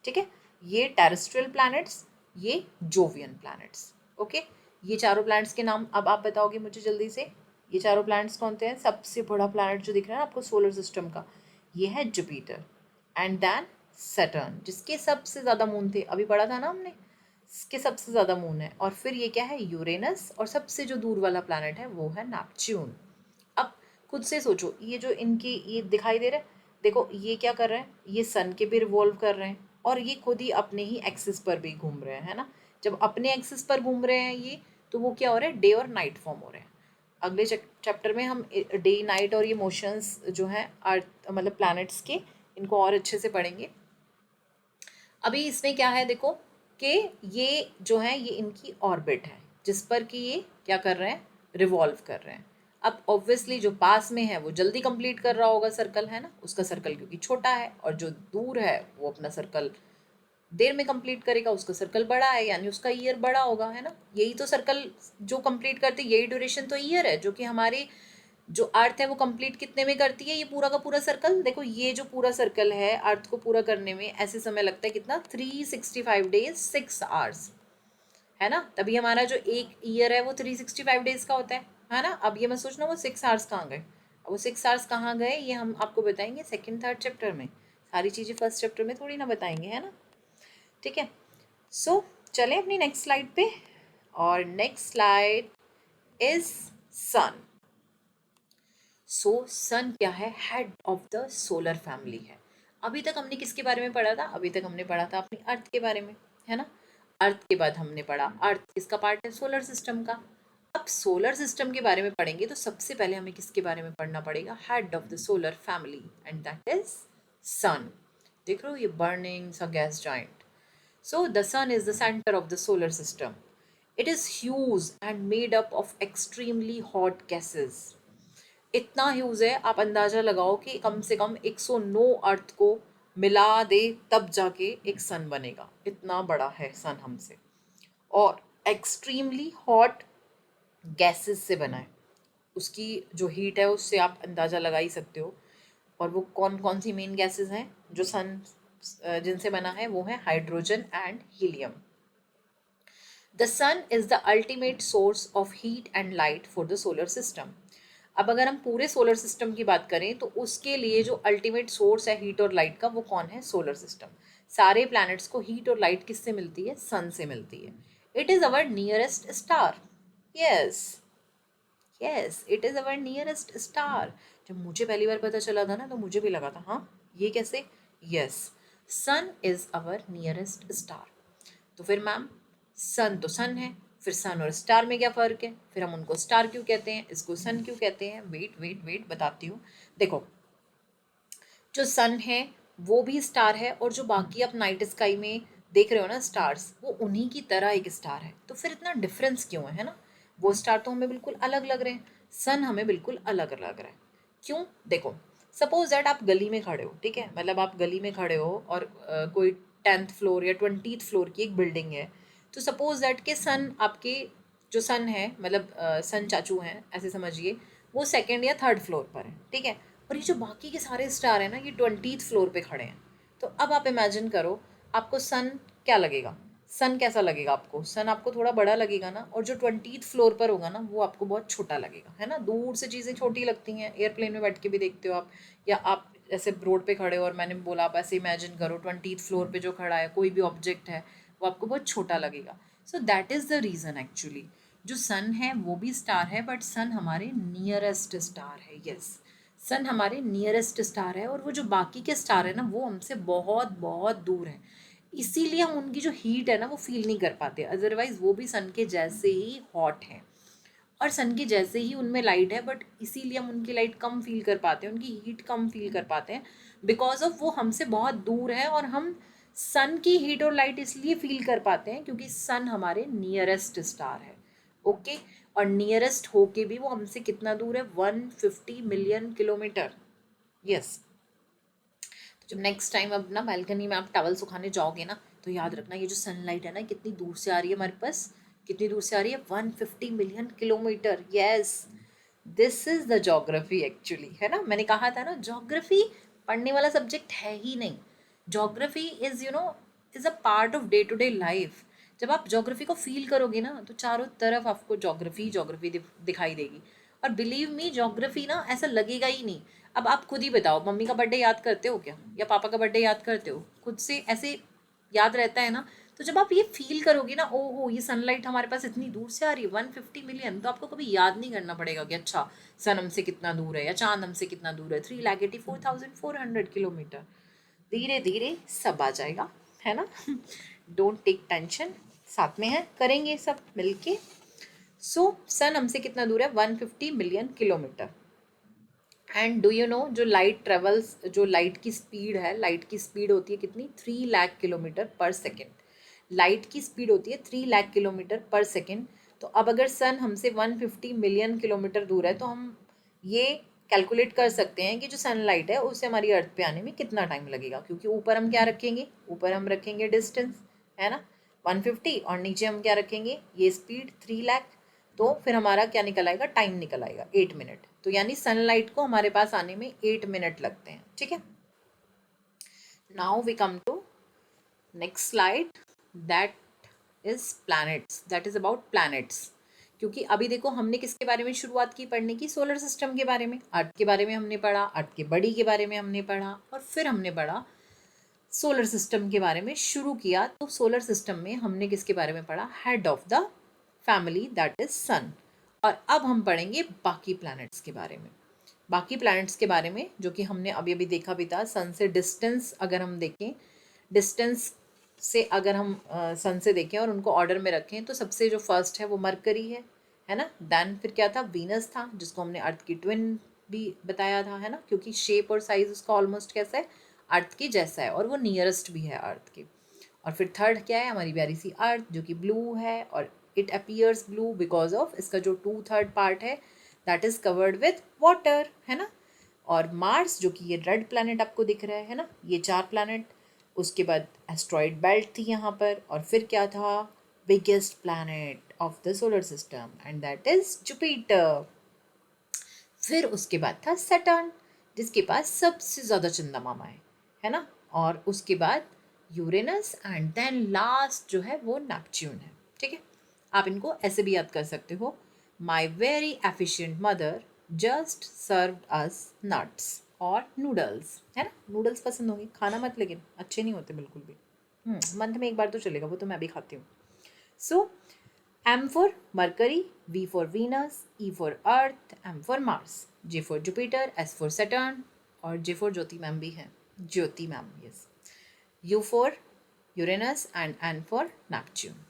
ठीक है, ये टेरेस्ट्रियल प्लैनेट्स, ये जोवियन प्लैनेट्स. ओके, ये चारों प्लैनेट्स के नाम अब आप बताओगे मुझे जल्दी से. ये चारों प्लैनेट्स कौन से हैं, सबसे बड़ा प्लैनेट जो दिख रहा है ना आपको सोलर सिस्टम का, ये है जुपिटर. एंड देन सैटर्न, जिसके सबसे ज़्यादा मून थे, अभी पढ़ा था ना हमने, इसके सबसे ज़्यादा मून है. और फिर ये क्या है, यूरेनस. और सबसे जो दूर वाला प्लैनेट है वो है नेपच्यून. अब खुद से सोचो, ये जो इनकी ये दिखाई दे रहा है, देखो ये क्या कर रहे हैं, ये सन के भी रिवॉल्व कर रहे हैं, और ये खुद ही अपने ही एक्सिस पर भी घूम रहे हैं, है ना. जब अपने एक्सिस पर घूम रहे हैं ये, तो वो क्या हो रहा है, डे और नाइट फॉर्म हो रहे हैं. अगले चैप्टर में हम डे नाइट और ये मोशंस जो हैं अर्थ मतलब प्लैनेट्स के, इनको और अच्छे से पढ़ेंगे. अभी इसमें क्या है देखो, कि ये जो है ये इनकी ऑर्बिट है, जिस पर कि ये क्या कर रहे हैं, रिवॉल्व कर रहे हैं. अब ऑब्वियसली जो पास में है वो जल्दी कंप्लीट कर रहा होगा सर्कल, है ना, उसका सर्कल क्योंकि छोटा है, और जो दूर है वो अपना सर्कल देर में कंप्लीट करेगा, उसका सर्कल बड़ा है, यानी उसका ईयर बड़ा होगा, है ना. यही तो सर्कल जो कंप्लीट करते, यही ड्यूरेशन तो ईयर है, जो कि हमारे जो अर्थ है वो कंप्लीट कितने में करती है ये पूरा का पूरा सर्कल? देखो ये जो पूरा सर्कल है अर्थ को पूरा करने में ऐसे समय लगता है कितना, 365 डेज 6 आवर्स, है ना? तभी हमारा जो एक ईयर है वो 365 डेज का होता है ना? अब ये मैं सोचना वो 6 आवर्स कहाँ गए, अब वो 6 आवर्स कहाँ गए ये हम आपको बताएंगे सेकेंड थर्ड चैप्टर में, सारी चीज़ें फर्स्ट चैप्टर में थोड़ी ना बताएंगे, है ना? ठीक है, सो चलें अपनी नेक्स्ट स्लाइड पे, और नेक्स्ट स्लाइड इज सन। सो सन क्या है? Head of the solar family है। अभी तक हमने किसके बारे में पढ़ा था? अभी तक हमने पढ़ा था अपनी अर्थ के बारे में, है ना? अर्थ के बाद हमने पढ़ा अर्थ किसका पार्ट है? सोलर सिस्टम का। अब सोलर सिस्टम के बारे में पढ़ेंगे तो सबसे पहले हमें किसके बारे में पढ़ना पड़ेगा? Head of the solar family, and that is sun. देख रहे हो ये बर्निंग सा gas giant. So the sun is the center of the solar system. It is huge and made up of extremely hot gases. इतना huge है आप अंदाजा लगाओ कि कम से कम 109 अर्थ को मिला दे तब जाके एक सन बनेगा, इतना बड़ा है सन हमसे, और एक्सट्रीमली हॉट गैसेस से बना है। उसकी जो हीट है उससे आप अंदाज़ा लगा ही सकते हो। और वो कौन कौन सी मेन गैसेस हैं जो सन जिनसे बना है? वो है hydrogen and helium. The sun is the ultimate source of heat and light for the solar system. अब अगर हम पूरे सोलर सिस्टम की बात करें तो उसके लिए जो अल्टीमेट सोर्स है हीट और लाइट का वो कौन है? Solar system. सारे प्लैनेट्स को हीट और लाइट किससे मिलती है? सन से मिलती है। It is our nearest star. Yes, yes, it is our nearest star. जब मुझे पहली बार पता चला था ना तो मुझे भी लगा था हाँ ये कैसे? Yes, sun is our nearest star. तो फिर मैम सन तो सन है, फिर सन और स्टार में क्या फ़र्क है? फिर हम उनको स्टार क्यों कहते हैं, इसको सन क्यों कहते हैं? वेट वेट वेट बताती हूँ। देखो जो सन है वो भी स्टार है, और जो बाकी आप नाइट स्काई में देख रहे हो ना स्टार्स, वो उन्हीं की तरह एक स्टार है। तो फिर इतना डिफरेंस क्यों है ना? वो स्टार तो हमें बिल्कुल अलग लग रहे हैं, सन हमें बिल्कुल अलग लग रहा है। क्यों? देखो सपोज दैट आप गली में खड़े हो, ठीक है, मतलब आप गली में खड़े हो और कोई 10th फ्लोर या 20th फ्लोर की एक बिल्डिंग है। तो सपोज दैट के सन आपके जो सन है मतलब सन चाचू हैं ऐसे समझिए, वो सेकंड या थर्ड फ्लोर पर है, ठीक है, और ये जो बाकी के सारे स्टार हैं ना ये 20th फ्लोर पे खड़े हैं। तो अब आप इमेजिन करो आपको सन क्या लगेगा? सन कैसा लगेगा आपको? सन आपको थोड़ा बड़ा लगेगा ना, और जो 20th फ्लोर पर होगा ना वो आपको बहुत छोटा लगेगा, है ना? दूर से चीज़ें छोटी लगती हैं, एयरप्लेन में बैठ के भी देखते हो आप, या आप ऐसे रोड पे खड़े हो और मैंने बोला आप ऐसे इमेजिन करो 20th फ्लोर पे जो खड़ा है कोई भी ऑब्जेक्ट है वो आपको बहुत छोटा लगेगा। सो that is the reason actually जो सन है वो भी स्टार है, बट सन हमारे नियरेस्ट स्टार है। यस, सन हमारे नियरेस्ट स्टार है, और वो जो बाकी के स्टार है ना वो हमसे बहुत बहुत दूर है, इसीलिए हम उनकी जो हीट है ना वो फील नहीं कर पाते। अदरवाइज वो भी सन के जैसे ही हॉट है, और सन के जैसे ही उनमें लाइट है, बट इसीलिए हम उनकी लाइट कम फील कर पाते हैं, उनकी हीट कम फील कर पाते हैं, बिकॉज ऑफ वो हमसे बहुत दूर है, और हम सन की हीट और लाइट इसलिए फील कर पाते हैं क्योंकि सन हमारे नियरेस्ट स्टार है। ओके, और नियरेस्ट होके भी वो हमसे कितना दूर है? 150 मिलियन किलोमीटर। यस, तो जब नेक्स्ट टाइम अब ना बालकनी में आप टॉवल सुखाने जाओगे ना तो याद रखना ये जो सनलाइट है ना कितनी दूर से आ रही है हमारे पास, कितनी दूर से आ रही है? 150 million kilometre. Yes, this is the geography actually, है ना? मैंने कहा था ना ज्योग्राफी पढ़ने वाला सब्जेक्ट है ही नहीं। Geography is is a part of day to day life. जब आप ज्योग्राफी को फील करोगे ना तो चारों तरफ आपको ज्योग्राफी ज्योग्राफी दिखाई देगी, और बिलीव मी ज्योग्राफी ना ऐसा लगेगा ही नहीं। अब आप खुद ही बताओ, मम्मी का बर्थडे याद करते हो क्या, या पापा का बर्थडे याद करते हो? खुद से ऐसे याद रहता है ना? तो जब आप ये फील करोगे ना, ओहो ये सनलाइट हमारे पास इतनी दूर से आ रही है 150 मिलियन, तो आपको कभी याद नहीं करना पड़ेगा कि अच्छा सन हमसे कितना दूर है या चांद हमसे कितना दूर है, 3,84,400 किलोमीटर। धीरे धीरे सब आ जाएगा, है ना? डोंट टेक टेंशन, साथ में है करेंगे सब मिलके। सो सन हमसे कितना दूर है? 150 million kilometre. And do you know जो लाइट ट्रेवल्स, जो लाइट की स्पीड है, लाइट की स्पीड होती है कितनी? 3 लाख किलोमीटर पर सेकेंड। लाइट की स्पीड होती है 3 लाख किलोमीटर पर सेकेंड। तो अब अगर सन हमसे 150 मिलियन किलोमीटर दूर है तो हम ये कैलकुलेट कर सकते हैं कि जो सनलाइट है उससे हमारी अर्थ पे आने में कितना टाइम लगेगा, क्योंकि ऊपर हम क्या रखेंगे? ऊपर हम रखेंगे डिस्टेंस, है ना, 150, और नीचे हम क्या रखेंगे? ये स्पीड 3 लाख। तो फिर हमारा क्या निकल आएगा? टाइम निकल आएगा 8 मिनट। तो यानी सनलाइट को हमारे पास आने में 8 मिनट लगते हैं, ठीक है। Now we come to next slide, that is planets, that is about planets. क्योंकि अभी देखो हमने किसके बारे में शुरुआत की पढ़ने की, सोलर सिस्टम के बारे में, अर्थ के बारे में हमने पढ़ा, अर्थ के बॉडी के बारे में हमने पढ़ा, और फिर हमने पढ़ा सोलर सिस्टम के बारे में शुरू किया। तो सोलर सिस्टम में हमने किसके बारे में पढ़ा, head of the family that is sun. और अब हम पढ़ेंगे बाकी प्लैनेट्स के बारे में, बाकी प्लैनेट्स के बारे में जो कि हमने अभी अभी देखा भी था। सन से डिस्टेंस अगर हम देखें, डिस्टेंस से अगर हम सन से देखें और उनको ऑर्डर में रखें, तो सबसे जो फर्स्ट है वो मरकरी है ना। देन फिर क्या था, वीनस था, जिसको हमने अर्थ की ट्विन भी बताया था, है ना, क्योंकि शेप और साइज उसका ऑलमोस्ट कैसा है, अर्थ की जैसा है, और वो नियरेस्ट भी है अर्थ के। और फिर थर्ड क्या है, हमारी प्यारी सी अर्थ, जो कि ब्लू है, और it appears blue because of इसका जो 2/3 पार्ट है that is covered with water, है ना। और मार्स, जो कि ये रेड प्लैनेट आपको दिख रहा है ना, ये 4 प्लैनेट। उसके बाद एस्ट्रॉइड बेल्ट थी यहाँ पर, और फिर क्या था, biggest planet of the solar system, and that is Jupiter. फिर उसके बाद था सैटर्न, जिसके पास सबसे ज़्यादा चंदा मामा है ना। और उसके बाद यूरेनस, एंड देन लास्ट जो है वो नेपच्यून है, ठीक है। आप इनको ऐसे भी याद कर सकते हो, my very efficient mother just served us nuts और नूडल्स, है ना। नूडल्स पसंद होंगे, खाना मत, लेकिन अच्छे नहीं होते बिल्कुल भी। मंथ में एक बार तो चलेगा, वो तो मैं भी खाती हूँ। सो M for Mercury, V for Venus, E for Earth, M for Mars, J for Jupiter, S for Saturn, और J for ज्योति मैम भी है, Jyoti ma'am, yes. U for Uranus and N for Neptune.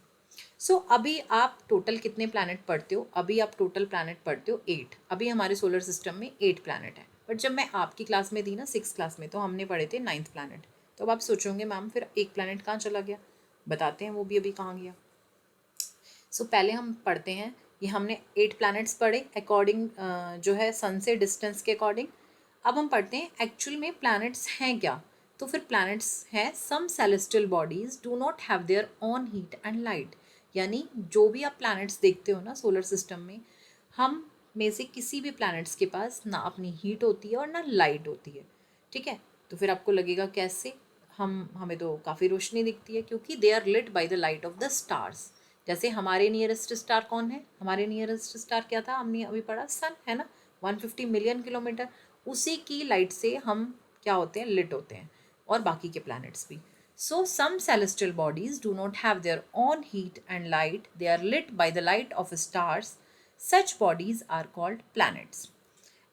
So अभी आप total कितने planet पढ़ते हो, अभी आप टोटल प्लैनेट पढ़ते हो 8। अभी हमारे सोलर सिस्टम में 8 प्लैनेट है, बट जब मैं आपकी क्लास में थी ना, 6th क्लास में, तो हमने पढ़े थे 9th प्लैनेट। तो अब आप सोचोगे मैम फिर एक प्लैनेट कहाँ चला गया, बताते हैं वो भी अभी कहाँ गया। सो पहले हम पढ़ते हैं, ये हमने 8 प्लैनेट्स पढ़े अकॉर्डिंग जो है सन से डिस्टेंस के अकॉर्डिंग। अब हम पढ़ते हैं एक्चुअल में प्लैनेट्स हैं क्या। तो फिर प्लैनेट्स हैं some celestial bodies do not have their own heat and light, यानी जो भी आप प्लैनेट्स देखते हो ना सोलर सिस्टम में, हम में से किसी भी प्लैनेट्स के पास ना अपनी हीट होती है और ना लाइट होती है, ठीक है। तो फिर आपको लगेगा कैसे, हमें तो काफ़ी रोशनी दिखती है, क्योंकि they are lit by the light of the stars. जैसे हमारे नियरेस्ट स्टार कौन है, हमारे नियरेस्ट स्टार क्या था, हमने अभी पढ़ा सन, है ना, 150 मिलियन किलोमीटर, उसी की लाइट से हम क्या होते हैं, लिट होते हैं, और बाकी के प्लैनेट्स भी। सो सम celestial bodies do not have their own heat and light, they are lit by the light of stars. Such bodies are called planets.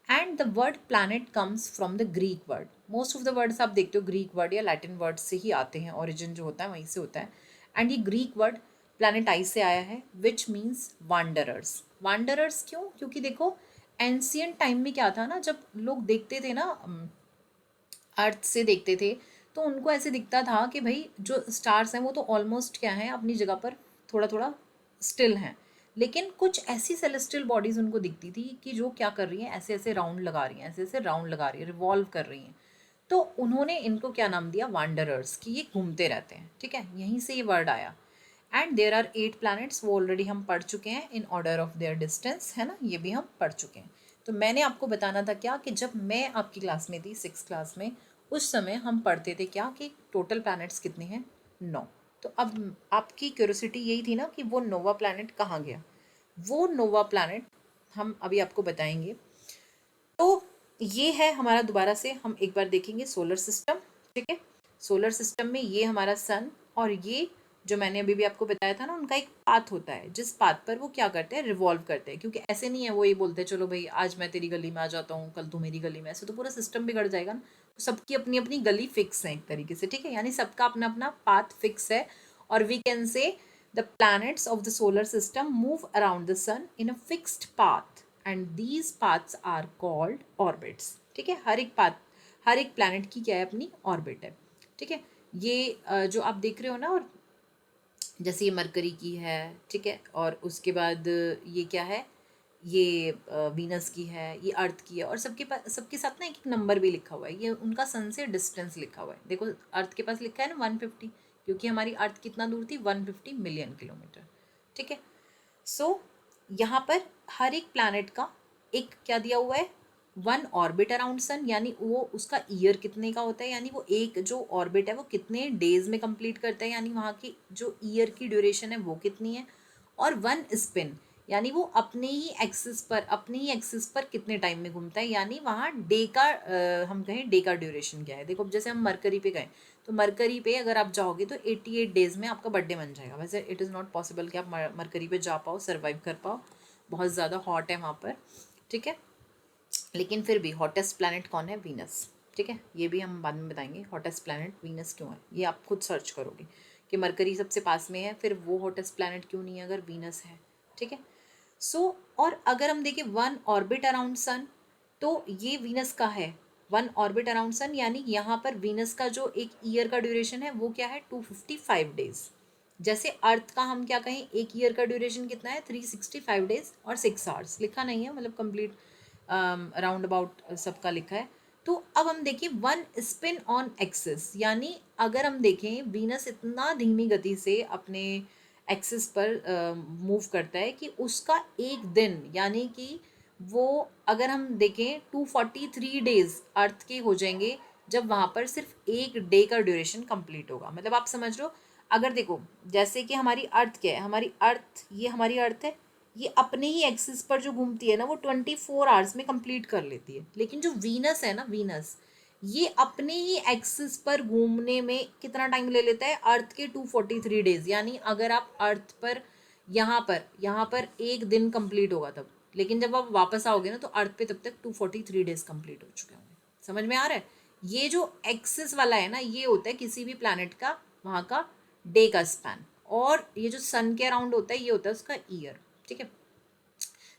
And the word planet comes from the Greek word. Most of the words आप देखते हो Greek word या Latin word से ही आते हैं, origin जो होता है वहीं से होता है। एंड ये ग्रीक वर्ड प्लैनेटाइज से आया है, विच मीन्स वांडरर्स। वांडरर्स क्यों, क्योंकि देखो एंशियंट टाइम में क्या था ना, जब लोग देखते थे ना अर्थ से देखते थे, तो उनको ऐसे दिखता था कि भाई जो स्टार्स हैं वो तो ऑलमोस्ट क्या है, अपनी जगह पर थोड़ा थोड़ा स्टिल हैं, लेकिन कुछ ऐसी सेलेस्टियल बॉडीज उनको दिखती थी कि जो क्या कर रही हैं, ऐसे ऐसे राउंड लगा रही हैं, ऐसे ऐसे राउंड लगा रही है, रिवॉल्व कर रही हैं। तो उन्होंने इनको क्या नाम दिया, वांडरर्स, कि ये घूमते रहते हैं, ठीक है, यहीं से ये वर्ड आया। एंड देयर आर 8 प्लैनेट्स, वो ऑलरेडी हम पढ़ चुके हैं in order of their distance, है ना, ये भी हम पढ़ चुके हैं। तो मैंने आपको बताना था क्या, कि जब मैं आपकी क्लास में थी 6th क्लास में, उस समय हम पढ़ते थे क्या, कि टोटल प्लैनेट्स कितने हैं, 9। तो अब आपकी क्यूरियोसिटी यही थी ना कि वो नोवा प्लैनेट कहाँ गया, वो नोवा प्लैनेट हम अभी आपको बताएंगे। तो ये है हमारा, दोबारा से हम एक बार देखेंगे सोलर सिस्टम, ठीक है। सोलर सिस्टम में ये हमारा सन, और ये जो मैंने अभी भी आपको बताया था ना, उनका एक पाथ होता है, जिस पाथ पर वो क्या करते हैं, रिवॉल्व करते हैं। क्योंकि ऐसे नहीं है वो ये बोलते हैं चलो भाई आज मैं तेरी गली में आ जाता हूँ, कल तू मेरी गली में, ऐसे तो पूरा सिस्टम बिगड़ जाएगा ना। तो सबकी अपनी अपनी गली फिक्स है एक तरीके से, ठीक है, यानी सबका अपना अपना पाथ फिक्स है। और we can say the planets of the solar system move around the sun in a fixed path, and these paths are called orbits, ठीक है। हर एक पाथ, हर एक प्लैनेट की क्या है, अपनी ऑर्बिट है, ठीक है। ये जो आप देख रहे हो ना, और जैसे ये मरकरी की है, ठीक है, और उसके बाद ये क्या है, ये वीनस की है, ये अर्थ की है, और सबके पास, सबके साथ ना एक एक नंबर भी लिखा हुआ है, ये उनका सन से डिस्टेंस लिखा हुआ है। देखो अर्थ के पास लिखा है ना 150, क्योंकि हमारी अर्थ कितना दूर थी, 150 मिलियन किलोमीटर, ठीक है। सो यहाँ पर हर एक प्लैनेट का एक क्या दिया हुआ है, 1 ऑर्बिट अराउंड सन, यानी वो उसका ईयर कितने का होता है, यानी वो एक जो ऑर्बिट है वो कितने डेज में कंप्लीट करता है, यानी वहाँ की जो ईयर की ड्यूरेशन है वो कितनी है। और 1 स्पिन, यानी वो अपने ही एक्सिस पर कितने टाइम में घूमता है, यानी वहाँ डे का हम कहें डे का ड्यूरेशन क्या है। देखो जैसे हम मरकरी पे गए, तो मरकरी पे अगर आप जाओगे तो 88 डेज में आपका बर्थडे बन जाएगा। वैसे इट इज़ नॉट पॉसिबल कि आप मरकरी पे जा पाओ, सर्वाइव कर पाओ, बहुत ज़्यादा हॉट है वहाँ पर, ठीक है। लेकिन फिर भी हॉटेस्ट प्लैनेट कौन है, वीनस, ठीक है। ये भी हम बाद में बताएंगे हॉटेस्ट प्लैनेट वीनस क्यों है, ये आप खुद सर्च करोगे कि मरकरी सबसे पास में है, फिर वो हॉटेस्ट प्लैनेट क्यों नहीं है अगर वीनस है, ठीक है। सो और अगर हम देखें 1 ऑर्बिट अराउंड सन, तो ये वीनस का है 1 ऑर्बिट अराउंड सन, यानी यहाँ पर वीनस का जो एक ईयर का ड्यूरेशन है वो क्या है, 255 डेज। जैसे अर्थ का हम क्या कहें, एक ईयर का ड्यूरेशन कितना है, 365 डेज और 6 आवर्स, लिखा नहीं है, मतलब कंप्लीट राउंड अबाउट सबका लिखा है। तो अब हम देखिए 1 स्पिन ऑन एक्सिस, यानी अगर हम देखें वीनस इतना धीमी गति से अपने एक्सिस पर मूव करता है कि उसका एक दिन, यानी कि वो अगर हम देखें 243 डेज अर्थ के हो जाएंगे जब वहाँ पर सिर्फ एक डे का ड्यूरेशन कंप्लीट होगा। मतलब आप समझ लो, अगर देखो जैसे कि हमारी अर्थ क्या है, हमारी अर्थ, ये हमारी अर्थ है, ये अपने ही एक्सिस पर जो घूमती है ना वो 24 आवर्स में कंप्लीट कर लेती है। लेकिन जो वीनस है ना, वीनस ये अपने ही एक्सिस पर घूमने में कितना टाइम ले लेता है, अर्थ के 243 डेज, यानी अगर आप अर्थ पर यहाँ पर एक दिन कंप्लीट होगा तब, लेकिन जब आप वापस आओगे ना तो अर्थ पे तब तक 243 डेज कंप्लीट हो चुके होंगे। समझ में आ रहा है, ये जो एक्सिस वाला है ना ये होता है किसी भी प्लैनेट का वहाँ का डे का स्पैन, और ये जो सन के अराउंड होता है ये होता है उसका ईयर, ठीक है।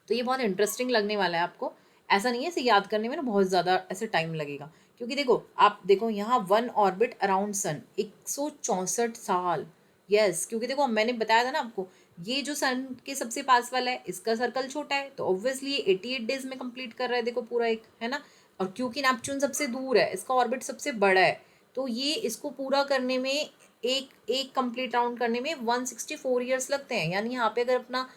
तो ये बहुत इंटरेस्टिंग लगने वाला है आपको, ऐसा नहीं है इसे याद करने में ना बहुत ज़्यादा ऐसे टाइम लगेगा, क्योंकि देखो आप देखो यहाँ 1 ऑर्बिट अराउंड सन 164 साल, यस, क्योंकि देखो मैंने बताया था ना आपको, ये जो सन के सबसे पास वाला है इसका सर्कल छोटा है, तो ऑब्वियसली ये 88 डेज में कंप्लीट कर रहा है, देखो पूरा एक, है ना। और क्योंकि नेपच्यून सबसे दूर है, इसका ऑर्बिट सबसे बड़ा है, तो ये इसको पूरा करने में एक एक कंप्लीट राउंड करने में 164 ईयर्स लगते हैं। यानी यहाँ पे अगर अपना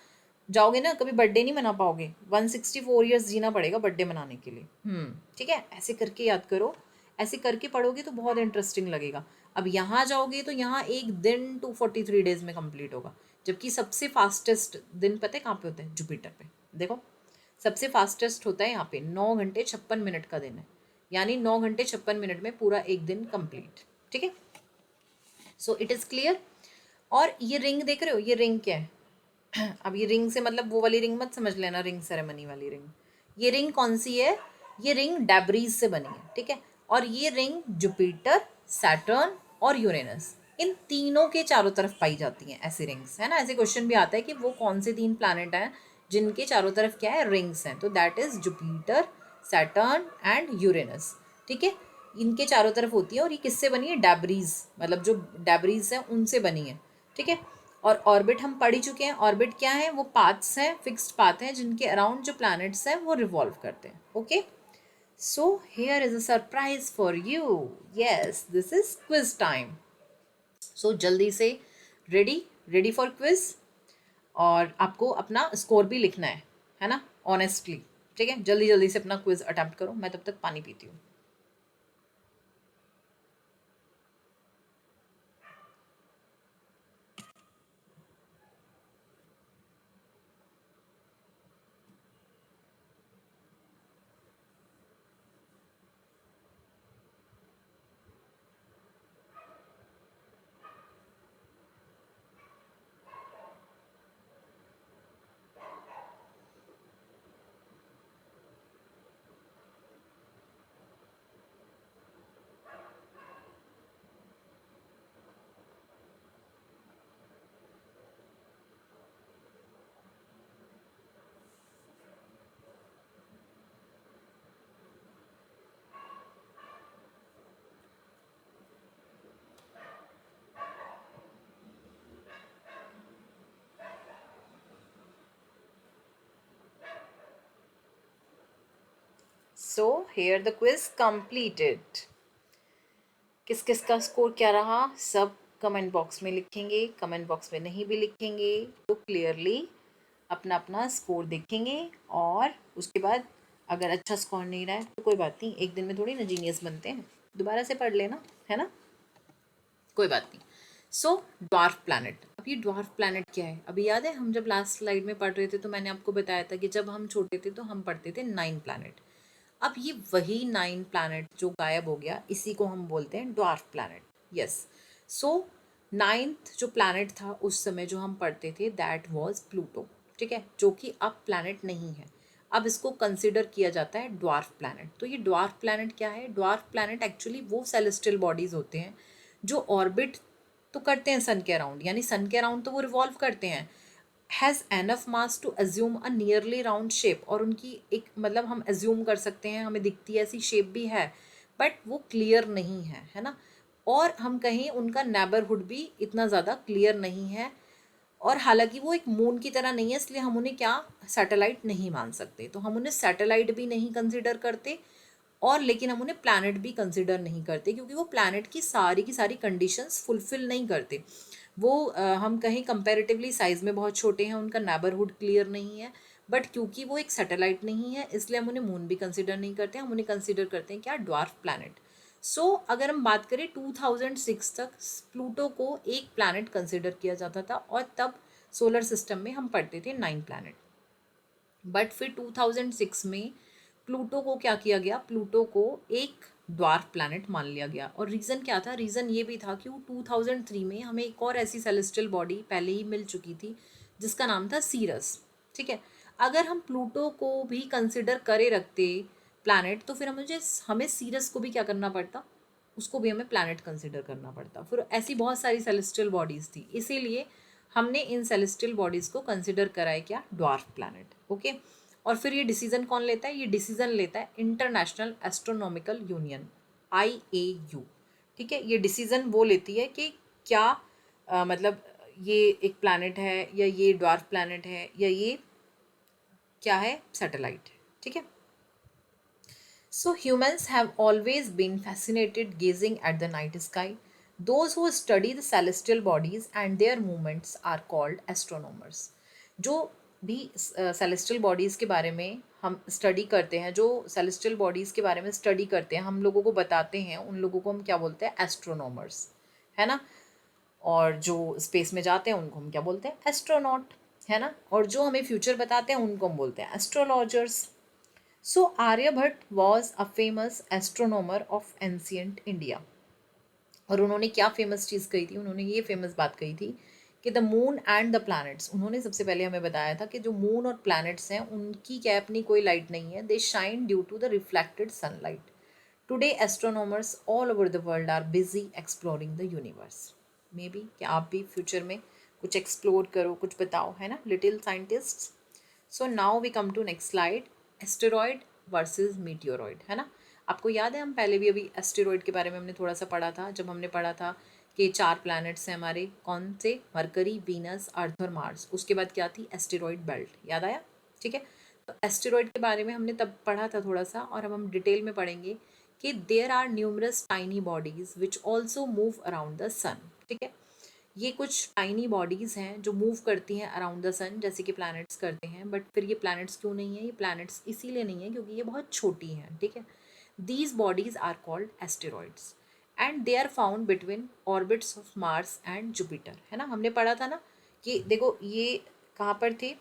जाओगे ना कभी बर्थडे नहीं मना पाओगे, 164 ईयर्स जीना पड़ेगा बर्थडे मनाने के लिए। ठीक है, ऐसे करके याद करो, ऐसे करके पढ़ोगे तो बहुत इंटरेस्टिंग लगेगा। अब यहाँ जाओगे तो यहाँ एक दिन 243 डेज में कंप्लीट होगा, जबकि सबसे फास्टेस्ट दिन पता है कहाँ पे होता है, जुपिटर पे। देखो सबसे फास्टेस्ट होता है यहाँ पे 9 घंटे 56 मिनट का दिन है, यानी 9 घंटे 56 मिनट में पूरा एक दिन कंप्लीट, ठीक है। सो इट इज़ क्लियर। और ये रिंग देख रहे हो, ये रिंग क्या है, अब ये रिंग से मतलब वो वाली रिंग मत समझ लेना, रिंग सेरेमनी वाली रिंग। ये रिंग कौन सी है, ये रिंग डेब्रीज से बनी है, ठीक है। और ये रिंग जुपिटर, सैटर्न और यूरेनस, इन तीनों के चारों तरफ पाई जाती हैं ऐसी रिंग्स, है ना। ऐसे क्वेश्चन भी आता है कि वो कौन से 3 प्लैनेट हैं जिनके चारों तरफ क्या है, रिंग्स हैं, तो that is Jupiter, Saturn and Uranus, ठीक है। इनके चारों तरफ होती है, और ये किससे बनी है, डेब्रीज, मतलब जो डेब्रीज हैं उनसे बनी है, ठीक है। और ऑर्बिट हम पढ़ ही चुके हैं, ऑर्बिट क्या है, वो पाथ्स हैं, फिक्स्ड पाथ हैं जिनके अराउंड जो प्लैनेट्स हैं वो रिवॉल्व करते हैं, okay. So here is a surprise for you, yes this is quiz time. So जल्दी से रेडी, रेडी फॉर क्विज, और आपको अपना स्कोर भी लिखना है ना, ऑनेस्टली, ठीक है। जल्दी जल्दी से अपना क्विज अटेम्प्ट करो, मैं तब तक पानी पीती हूँ। So here the quiz completed. किस किस का स्कोर क्या रहा, सब कमेंट बॉक्स में लिखेंगे, कमेंट बॉक्स में नहीं भी लिखेंगे तो क्लियरली अपना अपना स्कोर देखेंगे और उसके बाद अगर अच्छा स्कोर नहीं रहा है तो कोई बात नहीं, एक दिन में थोड़ी ना जीनियस बनते हैं, दोबारा से पढ़ लेना, है ना, कोई बात नहीं। सो ड्वार्फ प्लैनेट, अब ये ड्वार्फ प्लैनेट क्या है? अभी याद है हम जब लास्ट स्लाइड में पढ़ रहे थे तो मैंने आपको बताया था कि जब हम छोटे थे तो हम पढ़ते थे 9 प्लैनेट। अब ये वही 9 प्लैनेट जो गायब हो गया, इसी को हम बोलते हैं ड्वार्फ प्लैनेट। यस, सो 9th जो प्लैनेट था उस समय जो हम पढ़ते थे दैट वाज प्लूटो, ठीक है, जो कि अब प्लैनेट नहीं है। अब इसको कंसिडर किया जाता है ड्वार्फ प्लैनेट। तो ये ड्वार्फ प्लैनेट क्या है? ड्वार्फ प्लैनेट एक्चुअली वो सेलेस्टियल बॉडीज होते हैं जो ऑर्बिट तो करते हैं सन के अराउंड, यानी सन के अराउंड तो वो रिवॉल्व करते हैं, has enough mass to assume a nearly round shape, और उनकी एक मतलब हम अज्यूम कर सकते हैं, हमें दिखती है ऐसी शेप भी है, बट वो क्लियर नहीं है ना, और हम कहें उनका नेबरहुड भी इतना ज़्यादा क्लियर नहीं है, और हालांकि वो एक मून की तरह नहीं है इसलिए हम उन्हें क्या सैटेलाइट नहीं मान सकते, तो हम उन्हें सैटेलाइट भी नहीं कंसिडर करते, और लेकिन हम उन्हें प्लैनेट भी कंसिडर नहीं करते क्योंकि वो प्लैनेट की सारी कंडीशंस फुलफिल नहीं करते। वो हम कहीं कंपैरेटिवली साइज़ में बहुत छोटे हैं, उनका नेबरहुड क्लियर नहीं है, बट क्योंकि वो एक सैटेलाइट नहीं है इसलिए हम उन्हें मून भी कंसिडर नहीं करते, हम उन्हें कंसिडर करते हैं क्या? Dwarf planet. सो अगर हम बात करें 2006 तक प्लूटो को एक प्लैनेट कंसिडर किया जाता था, और तब सोलर सिस्टम में हम पढ़ते थे 9 प्लैनेट। बट फिर 2006 में प्लूटो को क्या किया गया? प्लूटो को एक ड्वार्फ प्लैनेट मान लिया गया, और रीज़न क्या था? रीज़न ये भी था कि वो 2003 में हमें एक और ऐसी सेलेस्टियल बॉडी पहले ही मिल चुकी थी जिसका नाम था सीरस, ठीक है। अगर हम प्लूटो को भी कंसिडर करे रखते प्लैनेट तो फिर हमें सीरस को भी क्या करना पड़ता? उसको भी हमें प्लैनेट कंसिडर करना पड़ता। फिर ऐसी बहुत सारी सेलेस्टियल बॉडीज़ थी, इसीलिए हमने इन सेलेस्टियल बॉडीज़ को कंसिडर करा है क्या? Dwarf planet, okay. और फिर ये डिसीजन कौन लेता है? ये डिसीजन लेता है इंटरनेशनल एस्ट्रोनॉमिकल यूनियन, IAU, ठीक है। ये डिसीजन वो लेती है कि क्या मतलब ये एक प्लैनेट है या ये ड्वार्फ प्लैनेट है या ये क्या है? सैटेलाइट है, ठीक है। So humans have always been fascinated gazing at the night sky. Those who study the celestial bodies and their movements are called astronomers. जो भी celestial bodies के बारे में हम स्टडी करते हैं, जो celestial bodies के बारे में स्टडी करते हैं, हम लोगों को बताते हैं, उन लोगों को हम क्या बोलते हैं? एस्ट्रोनॉमर्स, है ना। और जो स्पेस में जाते हैं उनको हम क्या बोलते हैं? एस्ट्रोनॉट, है ना। और जो हमें फ्यूचर बताते हैं उनको हम बोलते हैं astrologers. So Aryabhatta was a famous astronomer of ancient India. और उन्होंने क्या फेमस चीज़ कही थी? उन्होंने ये फेमस बात कही थी कि the moon and the planets, उन्होंने सबसे पहले हमें बताया था कि जो मून और प्लैनेट्स हैं उनकी क्या अपनी कोई लाइट नहीं है, they shine due to the reflected sunlight. Today astronomers all over the world are busy exploring the universe. Maybe क्या आप भी फ्यूचर में कुछ एक्सप्लोर करो, कुछ बताओ, है ना, little scientist. So now we come to next slide, asteroid versus meteoroid, है ना। आपको याद है हम पहले भी अभी एस्टेरॉयड के बारे में हमने थोड़ा सा पढ़ा था, जब हमने पढ़ा था कि 4 प्लैनेट्स हैं हमारे, कौन से? मरकरी, वीनस, अर्थ और मार्स। उसके बाद क्या थी? एस्टेरॉयड बेल्ट, याद आया, ठीक है। तो एस्टेरॉयड के बारे में हमने तब पढ़ा था थोड़ा सा, और अब हम डिटेल में पढ़ेंगे कि there are numerous tiny bodies which also move around the sun, ठीक है। ये कुछ टाइनी बॉडीज़ हैं जो मूव करती हैं अराउंड द सन, जैसे कि प्लैनेट्स करते हैं, बट फिर ये प्लैनेट्स क्यों नहीं है? ये प्लैनेट्स इसीलिए नहीं है क्योंकि ये बहुत छोटी हैं, ठीक है। These bodies are called asteroids and they are found between orbits of Mars and Jupiter, है ना। हमने पढ़ा था ना कि देखो ये कहाँ पर थे?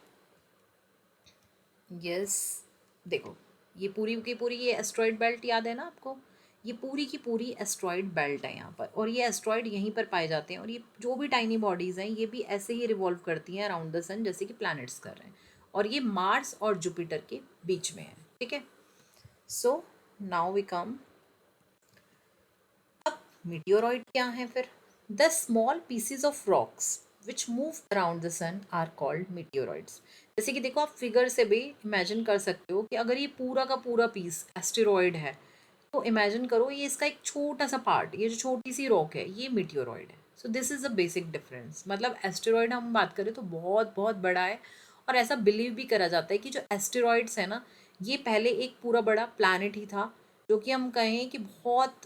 यस, देखो ये पूरी की पूरी ये एस्ट्रॉयड बेल्ट याद है ना आपको? ये पूरी की पूरी एस्ट्रॉयड बेल्ट है यहाँ पर, और ये एस्ट्रॉयड यहीं पर पाए जाते हैं, और ये जो भी टाइनी बॉडीज़ हैं ये भी ऐसे ही रिवॉल्व करती हैं अराउंड द सन जैसे कि प्लैनेट्स कर रहे हैं, और ये मार्स और जुपिटर के बीच में है, ठीक है। सो नाउ वी कम, अब मीटियोरॉइड क्या है फिर? The small pieces of rocks which move around the sun are called meteoroids. जैसे कि देखो आप फिगर से भी इमेजिन कर सकते हो कि अगर ये पूरा का पूरा पीस एस्टेरॉयड है तो इमेजिन करो ये इसका एक छोटा सा पार्ट, ये जो छोटी सी रॉक है ये मीटियोरॉइड है। So this is a basic difference, मतलब एस्टेरॉयड हम बात करें तो बहुत बहुत बड़ा है, और ऐसा बिलीव भी करा जाता है कि जो एस्टेरॉयड्स है ना ये पहले एक पूरा बड़ा प्लैनेट ही था, जो कि हम कहें कि बहुत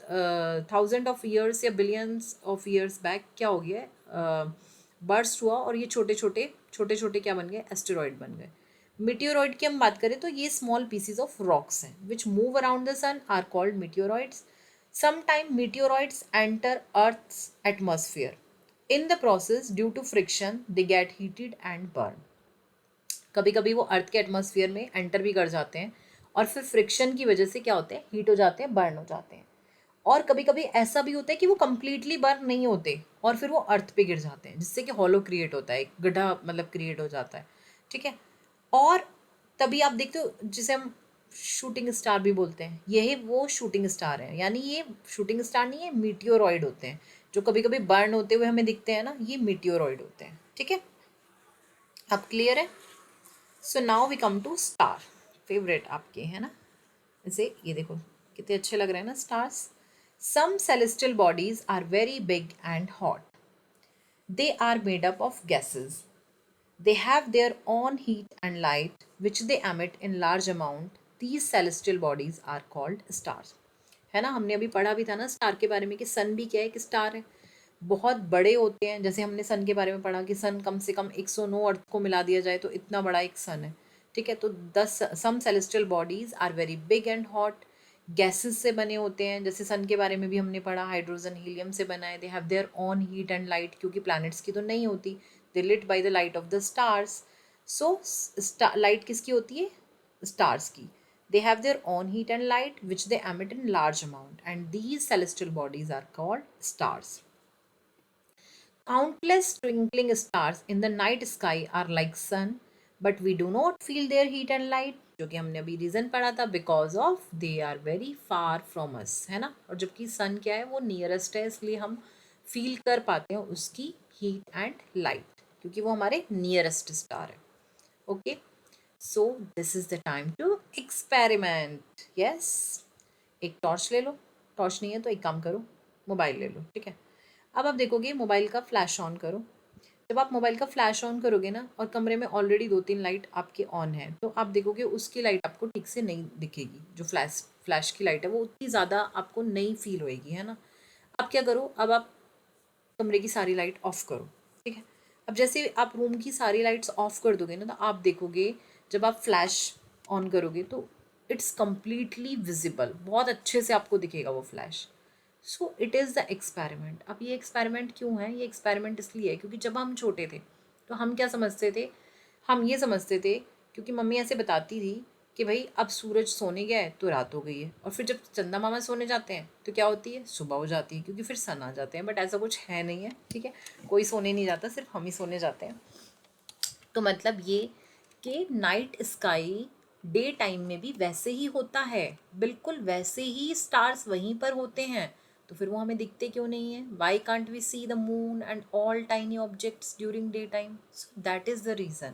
थाउजेंड ऑफ ईयर्स या बिलियंस ऑफ ईयर्स बैक क्या हो गया है, बर्स्ट हुआ और ये छोटे छोटे क्या बन गए, एस्टेरॉइड बन गए। मीटियोरॉइड की हम बात करें तो ये स्मॉल पीसीज ऑफ रॉक्स हैं which move around the sun are called meteoroids. Sometime meteoroids enter earth's atmosphere, in the process due to friction they get heated and burn. कभी कभी वो अर्थ के एटमॉस्फेयर में एंटर भी कर जाते हैं और फिर फ्रिक्शन की वजह से क्या होते हैं, हीट हो जाते हैं, बर्न हो जाते हैं। और कभी कभी ऐसा भी होता है कि वो कंप्लीटली बर्न नहीं होते और फिर वो अर्थ पे गिर जाते हैं, जिससे कि हॉलो क्रिएट होता है, एक गड्ढा मतलब क्रिएट हो जाता है, ठीक है। और तभी आप देखते हो जिसे हम शूटिंग स्टार भी बोलते हैं, यही वो शूटिंग स्टार है, यानी ये शूटिंग स्टार नहीं है, मीटियोरॉइड होते हैं जो कभी कभी बर्न होते हुए हमें दिखते हैं ना, ये मीटियोरॉइड होते हैं, ठीक है। अब क्लियर है। So now we come to star, favourite आपके है ना। जैसे ये देखो कितने अच्छे लग रहे हैं ना stars. Some celestial bodies are very big and hot, they are made up of gases, they have their own heat and light which they emit in large amount. These celestial bodies are called stars. है ना, हमने अभी पढ़ा भी था ना star के बारे में कि सन भी क्या है, एक स्टार है। बहुत बड़े होते हैं, जैसे हमने सन के बारे में पढ़ा कि सन कम से कम 109 अर्थ को मिला दिया जाए तो इतना बड़ा एक सन है, ठीक है। तो 10 some celestial bodies are very big and hot, gases से बने होते हैं, जैसे सन के बारे में भी हमने पढ़ा हाइड्रोजन हीलियम से बना है। They have their own heat and light, क्योंकि प्लैनेट्स की तो नहीं होती, they lit by the light of the stars. So light किसकी होती है, स्टार्स की। They have their own heat and light which they emit in large amount and these celestial bodies are called stars. Countless twinkling stars in the night sky are like sun, but we do not feel their heat and light, जो कि हमने अभी reason पढ़ा था, because of they are very far from us, है ना। और जबकि सन क्या है, वो नियरेस्ट है, इसलिए हम फील कर पाते हैं उसकी हीट एंड लाइट, क्योंकि वो हमारे नियरेस्ट स्टार है। Okay, so this is the time to experiment. Yes, एक टॉर्च ले लो, टॉर्च नहीं है तो एक काम करो, मोबाइल ले लो, ठीक है। अब आप देखोगे मोबाइल का फ्लैश ऑन करो। जब आप मोबाइल का फ्लैश ऑन करोगे ना और कमरे में ऑलरेडी 2-3 लाइट आपके ऑन है, तो आप देखोगे उसकी लाइट आपको ठीक से नहीं दिखेगी। जो फ्लैश फ्लैश की लाइट है वो उतनी ज़्यादा आपको नहीं फील होएगी, है ना। अब क्या करो, अब आप कमरे की सारी लाइट ऑफ करो, ठीक है। अब जैसे आप रूम की सारी लाइट्स ऑफ कर दोगे ना, तो आप देखोगे जब आप फ्लैश ऑन करोगे तो इट्स कम्प्लीटली विजिबल, बहुत अच्छे से आपको दिखेगा वो flash. So it is the experiment. अब ये एक्सपेरिमेंट क्यों है, ये एक्सपेरिमेंट इसलिए है क्योंकि जब हम छोटे थे तो हम क्या समझते थे, हम ये समझते थे, क्योंकि मम्मी ऐसे बताती थी कि भाई अब सूरज सोने गया है तो रात हो गई है, और फिर जब चंदा मामा सोने जाते हैं तो क्या होती है, सुबह हो जाती है, क्योंकि फिर सन आ जाते हैं। बट ऐसा कुछ है नहीं है, ठीक है, कोई सोने नहीं जाता, सिर्फ हम ही सोने जाते हैं। तो मतलब ये कि नाइट स्काई डे टाइम में भी वैसे ही होता है, बिल्कुल वैसे ही स्टार्स वहीं पर होते हैं, तो फिर वो हमें दिखते क्यों नहीं है। Why can't we see the moon and all tiny objects during day time, so that is the reason.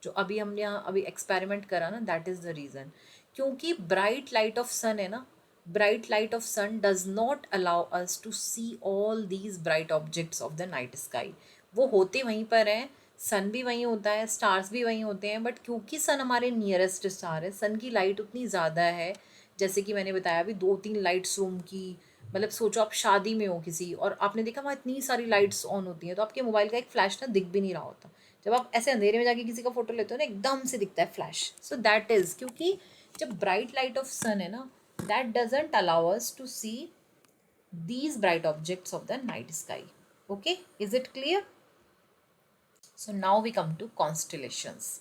जो अभी हमने यहाँ अभी एक्सपेरिमेंट करा ना, दैट इज़ द रीज़न। क्योंकि ब्राइट लाइट ऑफ सन है ना, bright light of sun does not allow us to see all these bright objects of the night sky. वो होते वहीं पर हैं, सन भी वहीं होता है, स्टार्स भी वहीं होते हैं, बट क्योंकि सन हमारे नियरेस्ट स्टार है, सन की लाइट उतनी ज़्यादा है, जैसे कि मैंने बताया अभी 2-3 लाइट्स रूम की, मतलब सोचो आप शादी में हो किसी और आपने देखा वहाँ इतनी सारी लाइट्स ऑन होती हैं, तो आपके मोबाइल का एक फ्लैश ना दिख भी नहीं रहा होता। जब आप ऐसे अंधेरे में जाके किसी का फोटो लेते हो ना, एकदम से दिखता है फ्लैश। सो दैट इज़ क्योंकि जब ब्राइट लाइट ऑफ सन है ना, that doesn't allow us to see these bright objects of the night sky. Okay, is it clear? So now we come to constellations.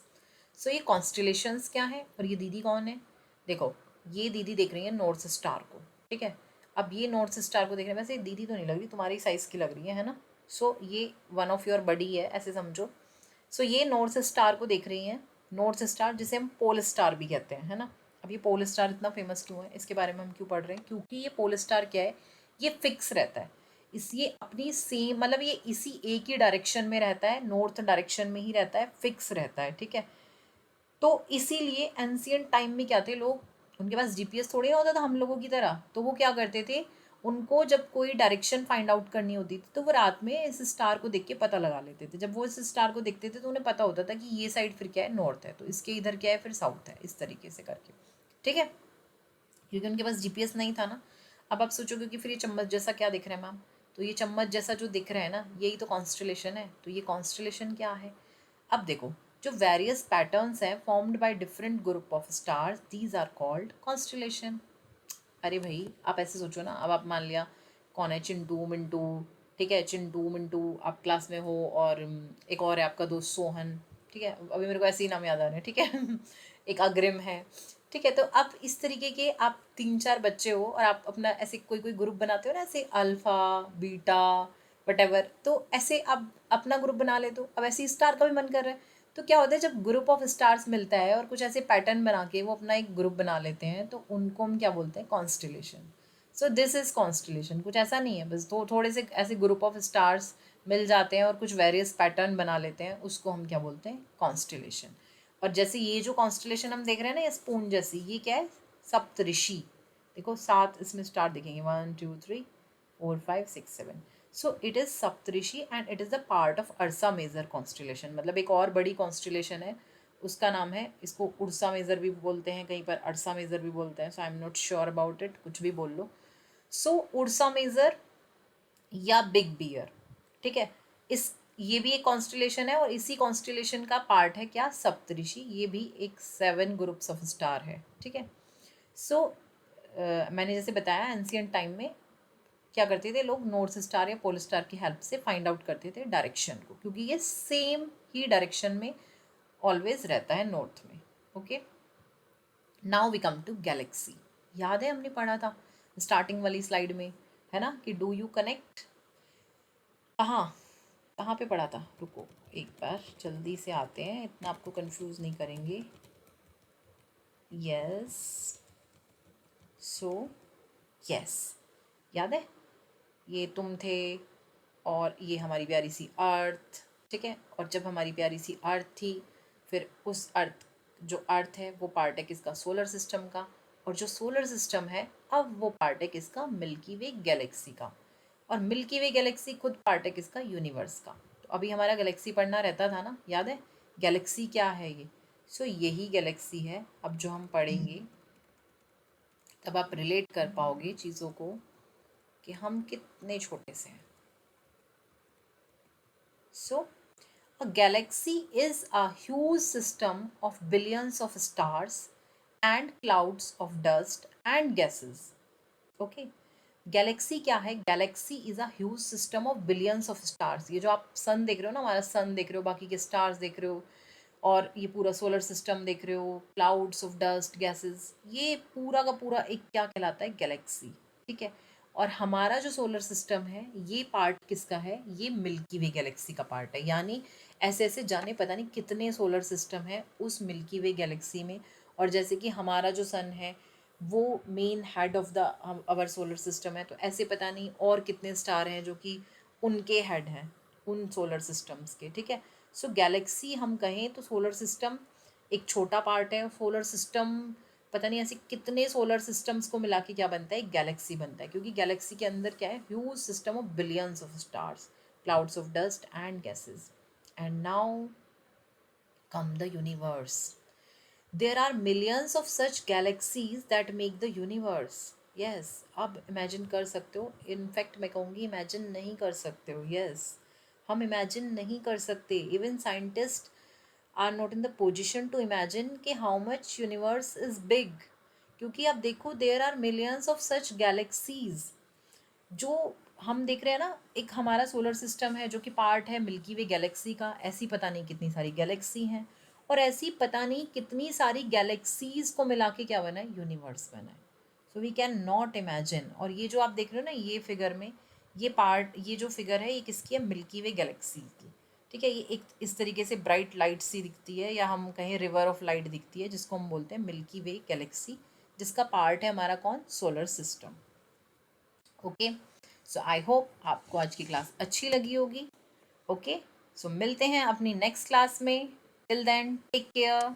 So ये constellations क्या है और ये दीदी कौन है? देखो, ये दीदी देख रही है नॉर्थ स्टार को, ठीक है। अब ये नॉर्थ स्टार को देख रहे हैं, वैसे दीदी तो नहीं लग रही, तुम्हारी साइज़ की लग रही है ना। सो ये वन ऑफ योर बडी है, ऐसे समझो। सो ये नॉर्थ स्टार को देख रही हैं, नॉर्थ स्टार जिसे हम पोल स्टार भी कहते हैं, है ना। अब ये पोल स्टार इतना फेमस क्यों है, इसके बारे में हम क्यों पढ़ रहे हैं, क्योंकि ये पोल स्टार क्या है, ये फिक्स रहता है। इस ये अपनी सेम मतलब ये इसी एक ही डायरेक्शन में रहता है, नॉर्थ डायरेक्शन में ही रहता है, फिक्स रहता है, ठीक है। तो इसीलिए एंशियंट टाइम में क्या थे लोग, उनके पास जीपीएस थोड़ी ना होता था हम लोगों की तरह, तो वो क्या करते थे, उनको जब कोई डायरेक्शन फाइंड आउट करनी होती थी तो वो रात में इस स्टार को देख के पता लगा लेते थे। जब वो इस स्टार को देखते थे तो उन्हें पता होता था कि ये साइड फिर क्या है, नॉर्थ है, तो इसके इधर क्या है, फिर साउथ है, इस तरीके से करके, ठीक है। क्योंकि उनके पास जीपीएस नहीं था ना। अब आप सोचोगे कि फिर ये चम्मच जैसा क्या दिख रहा है मैम, तो ये चम्मच जैसा जो दिख रहा है ना, यही तो कॉन्स्टलेशन है। तो ये कॉन्स्टलेशन क्या है? अब देखो, जो वेरियस पैटर्न्स हैं formed by different group of stars, these are called constellation. अरे भाई आप ऐसे सोचो ना, अब आप मान लिया कौन है, चिंटू मिंटू, ठीक है, चिंटू मिंटू आप क्लास में हो, और एक और है आपका दोस्त सोहन, ठीक है, अभी मेरे को ऐसे ही नाम याद आ रहे हैं, ठीक है एक अग्रिम है, ठीक है। तो आप इस तरीके के आप 3-4 बच्चे हो और आप अपना ऐसे कोई कोई ग्रुप बनाते हो ना, ऐसे अल्फा बीटा वटेवर, तो ऐसे आप अपना ग्रुप बना लेते हो। अब ऐसे ही स्टार का भी मन कर रहा है, तो क्या होता है, जब ग्रुप ऑफ स्टार्स मिलता है और कुछ ऐसे पैटर्न बना के वो अपना एक ग्रुप बना लेते हैं, तो उनको हम क्या बोलते हैं? Constellation. So this is constellation. कुछ ऐसा नहीं है, बस थोड़े से ऐसे ग्रुप ऑफ स्टार्स मिल जाते हैं और कुछ वेरियस पैटर्न बना लेते हैं, उसको हम क्या बोलते हैं? कॉन्स्टलेशन। और जैसे ये जो कॉन्स्टलेशन हम देख रहे हैं ना, ये स्पून जैसी, ये क्या है? सप्तऋषि। देखो 7 इसमें स्टार दिखेंगे, 1 2 3 4 5 6 7। So it is Saptarishi and it is the part of Ursa Major constellation. मतलब एक और बड़ी कॉन्स्टलेशन है, उसका नाम है, इसको उर्सा मेजर भी बोलते हैं, कहीं पर अर्सा मेजर भी बोलते हैं। So I am not sure about it, कुछ भी बोल लो। सो उर्सा मेजर या बिग बियर, ठीक है, इस ये भी एक कॉन्स्टलेशन है और इसी कॉन्स्टलेशन का पार्ट है क्या? सप्तऋषि। ये भी एक 7 ग्रुप्स ऑफ स्टार है, ठीक है। सो मैंने जैसे बताया, एंशियंट टाइम में क्या करते थे लोग? नॉर्थ स्टार या पोल स्टार की हेल्प से फाइंड आउट करते थे डायरेक्शन को, क्योंकि ये सेम ही डायरेक्शन में ऑलवेज रहता है, नॉर्थ में। Okay, now we come to galaxy. याद है हमने पढ़ा था स्टार्टिंग वाली स्लाइड में, है ना, कि डू यू कनेक्ट, कहाँ कहाँ पे पढ़ा था? रुको एक बार जल्दी से आते हैं, इतना आपको कंफ्यूज नहीं करेंगे। यस, सो यस, याद है, ये तुम थे और ये हमारी प्यारी सी अर्थ, ठीक है। और जब हमारी प्यारी सी अर्थ थी, फिर उस अर्थ, जो अर्थ है वो पार्ट है किसका? सोलर सिस्टम का। और जो सोलर सिस्टम है, अब वो पार्ट है किसका? मिल्की वे गैलेक्सी का। और मिल्की वे गैलेक्सी खुद पार्ट है किसका? यूनिवर्स का। तो अभी हमारा गैलेक्सी पढ़ना रहता था ना, याद है? गैलेक्सी क्या है ये? सो यही गैलेक्सी है। अब जो हम पढ़ेंगे, तब आप रिलेट कर पाओगे चीज़ों को कि हम कितने छोटे से हैं। सो a galaxy is a huge system of billions of stars and clouds of dust and gases. Okay. Galaxy क्या है? Galaxy is a huge system of billions of stars. ये जो आप सन देख रहे हो ना, हमारा सन देख रहे हो, बाकी के स्टार्स देख रहे हो, और ये पूरा सोलर सिस्टम देख रहे हो, क्लाउड्स ऑफ डस्ट गैसेस, ये पूरा का पूरा एक क्या कहलाता है? गैलेक्सी, ठीक है। और हमारा जो सोलर सिस्टम है, ये पार्ट किसका है? ये मिल्की वे गैलेक्सी का पार्ट है। यानी ऐसे ऐसे जाने पता नहीं कितने सोलर सिस्टम है उस मिल्की वे गैलेक्सी में। और जैसे कि हमारा जो सन है वो main head of the our solar system है, तो ऐसे पता नहीं और कितने स्टार हैं जो कि उनके हेड हैं उन सोलर सिस्टम्स के, ठीक है। सो गैलेक्सी हम कहें तो सोलर सिस्टम एक छोटा पार्ट है। सोलर सिस्टम पता नहीं ऐसे कितने सोलर सिस्टम्स को मिला के क्या बनता है? एक गैलेक्सी बनता है, क्योंकि गैलेक्सी के अंदर क्या है? Huge system of billions of stars, clouds of dust and gases. And now come the universe. There are millions of such galaxies that make the universe. Yes, अब इमेजिन कर सकते हो, इनफैक्ट मैं कहूँगी इमेजिन नहीं कर सकते हो। यस, हम इमेजिन नहीं कर सकते। Even scientist are not in the position to imagine कि how much universe is big. क्योंकि आप देखो, there are millions of such galaxies. जो हम देख रहे हैं ना, एक हमारा सोलर सिस्टम है जो कि पार्ट है मिल्की वे गैलेक्सी का, ऐसी पता नहीं कितनी सारी गैलेक्सी हैं, और ऐसी पता नहीं कितनी सारी गैलेक्सीज को मिला के क्या बना है? यूनिवर्स बना है। So we can not imagine. और ये जो आप देख रहे हो ना, ये फिगर में ये पार्ट, ये जो फिगर है, ये किसकी है? मिल्की वे गैलेक्सी की, ठीक है। ये एक इस तरीके से ब्राइट लाइट सी दिखती है, या हम कहें रिवर ऑफ लाइट दिखती है, जिसको हम बोलते हैं मिल्की वे गैलेक्सी, जिसका पार्ट है हमारा कौन? Solar system. Okay, so I hope आपको आज की क्लास अच्छी लगी होगी। ओके, सो मिलते हैं अपनी नेक्स्ट क्लास में। Till then take care.